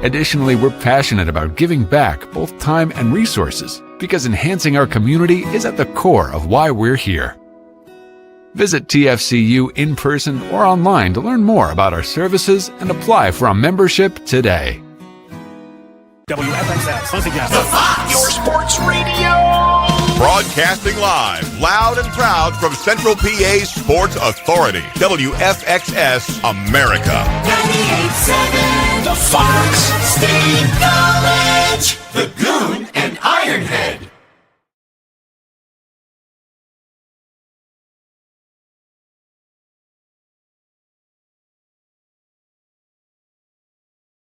Additionally, we're passionate about giving back both time and resources because enhancing our community is at the core of why we're here. Visit TFCU in person or online to learn more about our services and apply for a membership today. WFXS, once again. The Fox, your sports radio. Broadcasting live, loud and proud from Central PA's Sports Authority, WFXS America. 98.7, The Fox, State College, the Goon and Ironhead.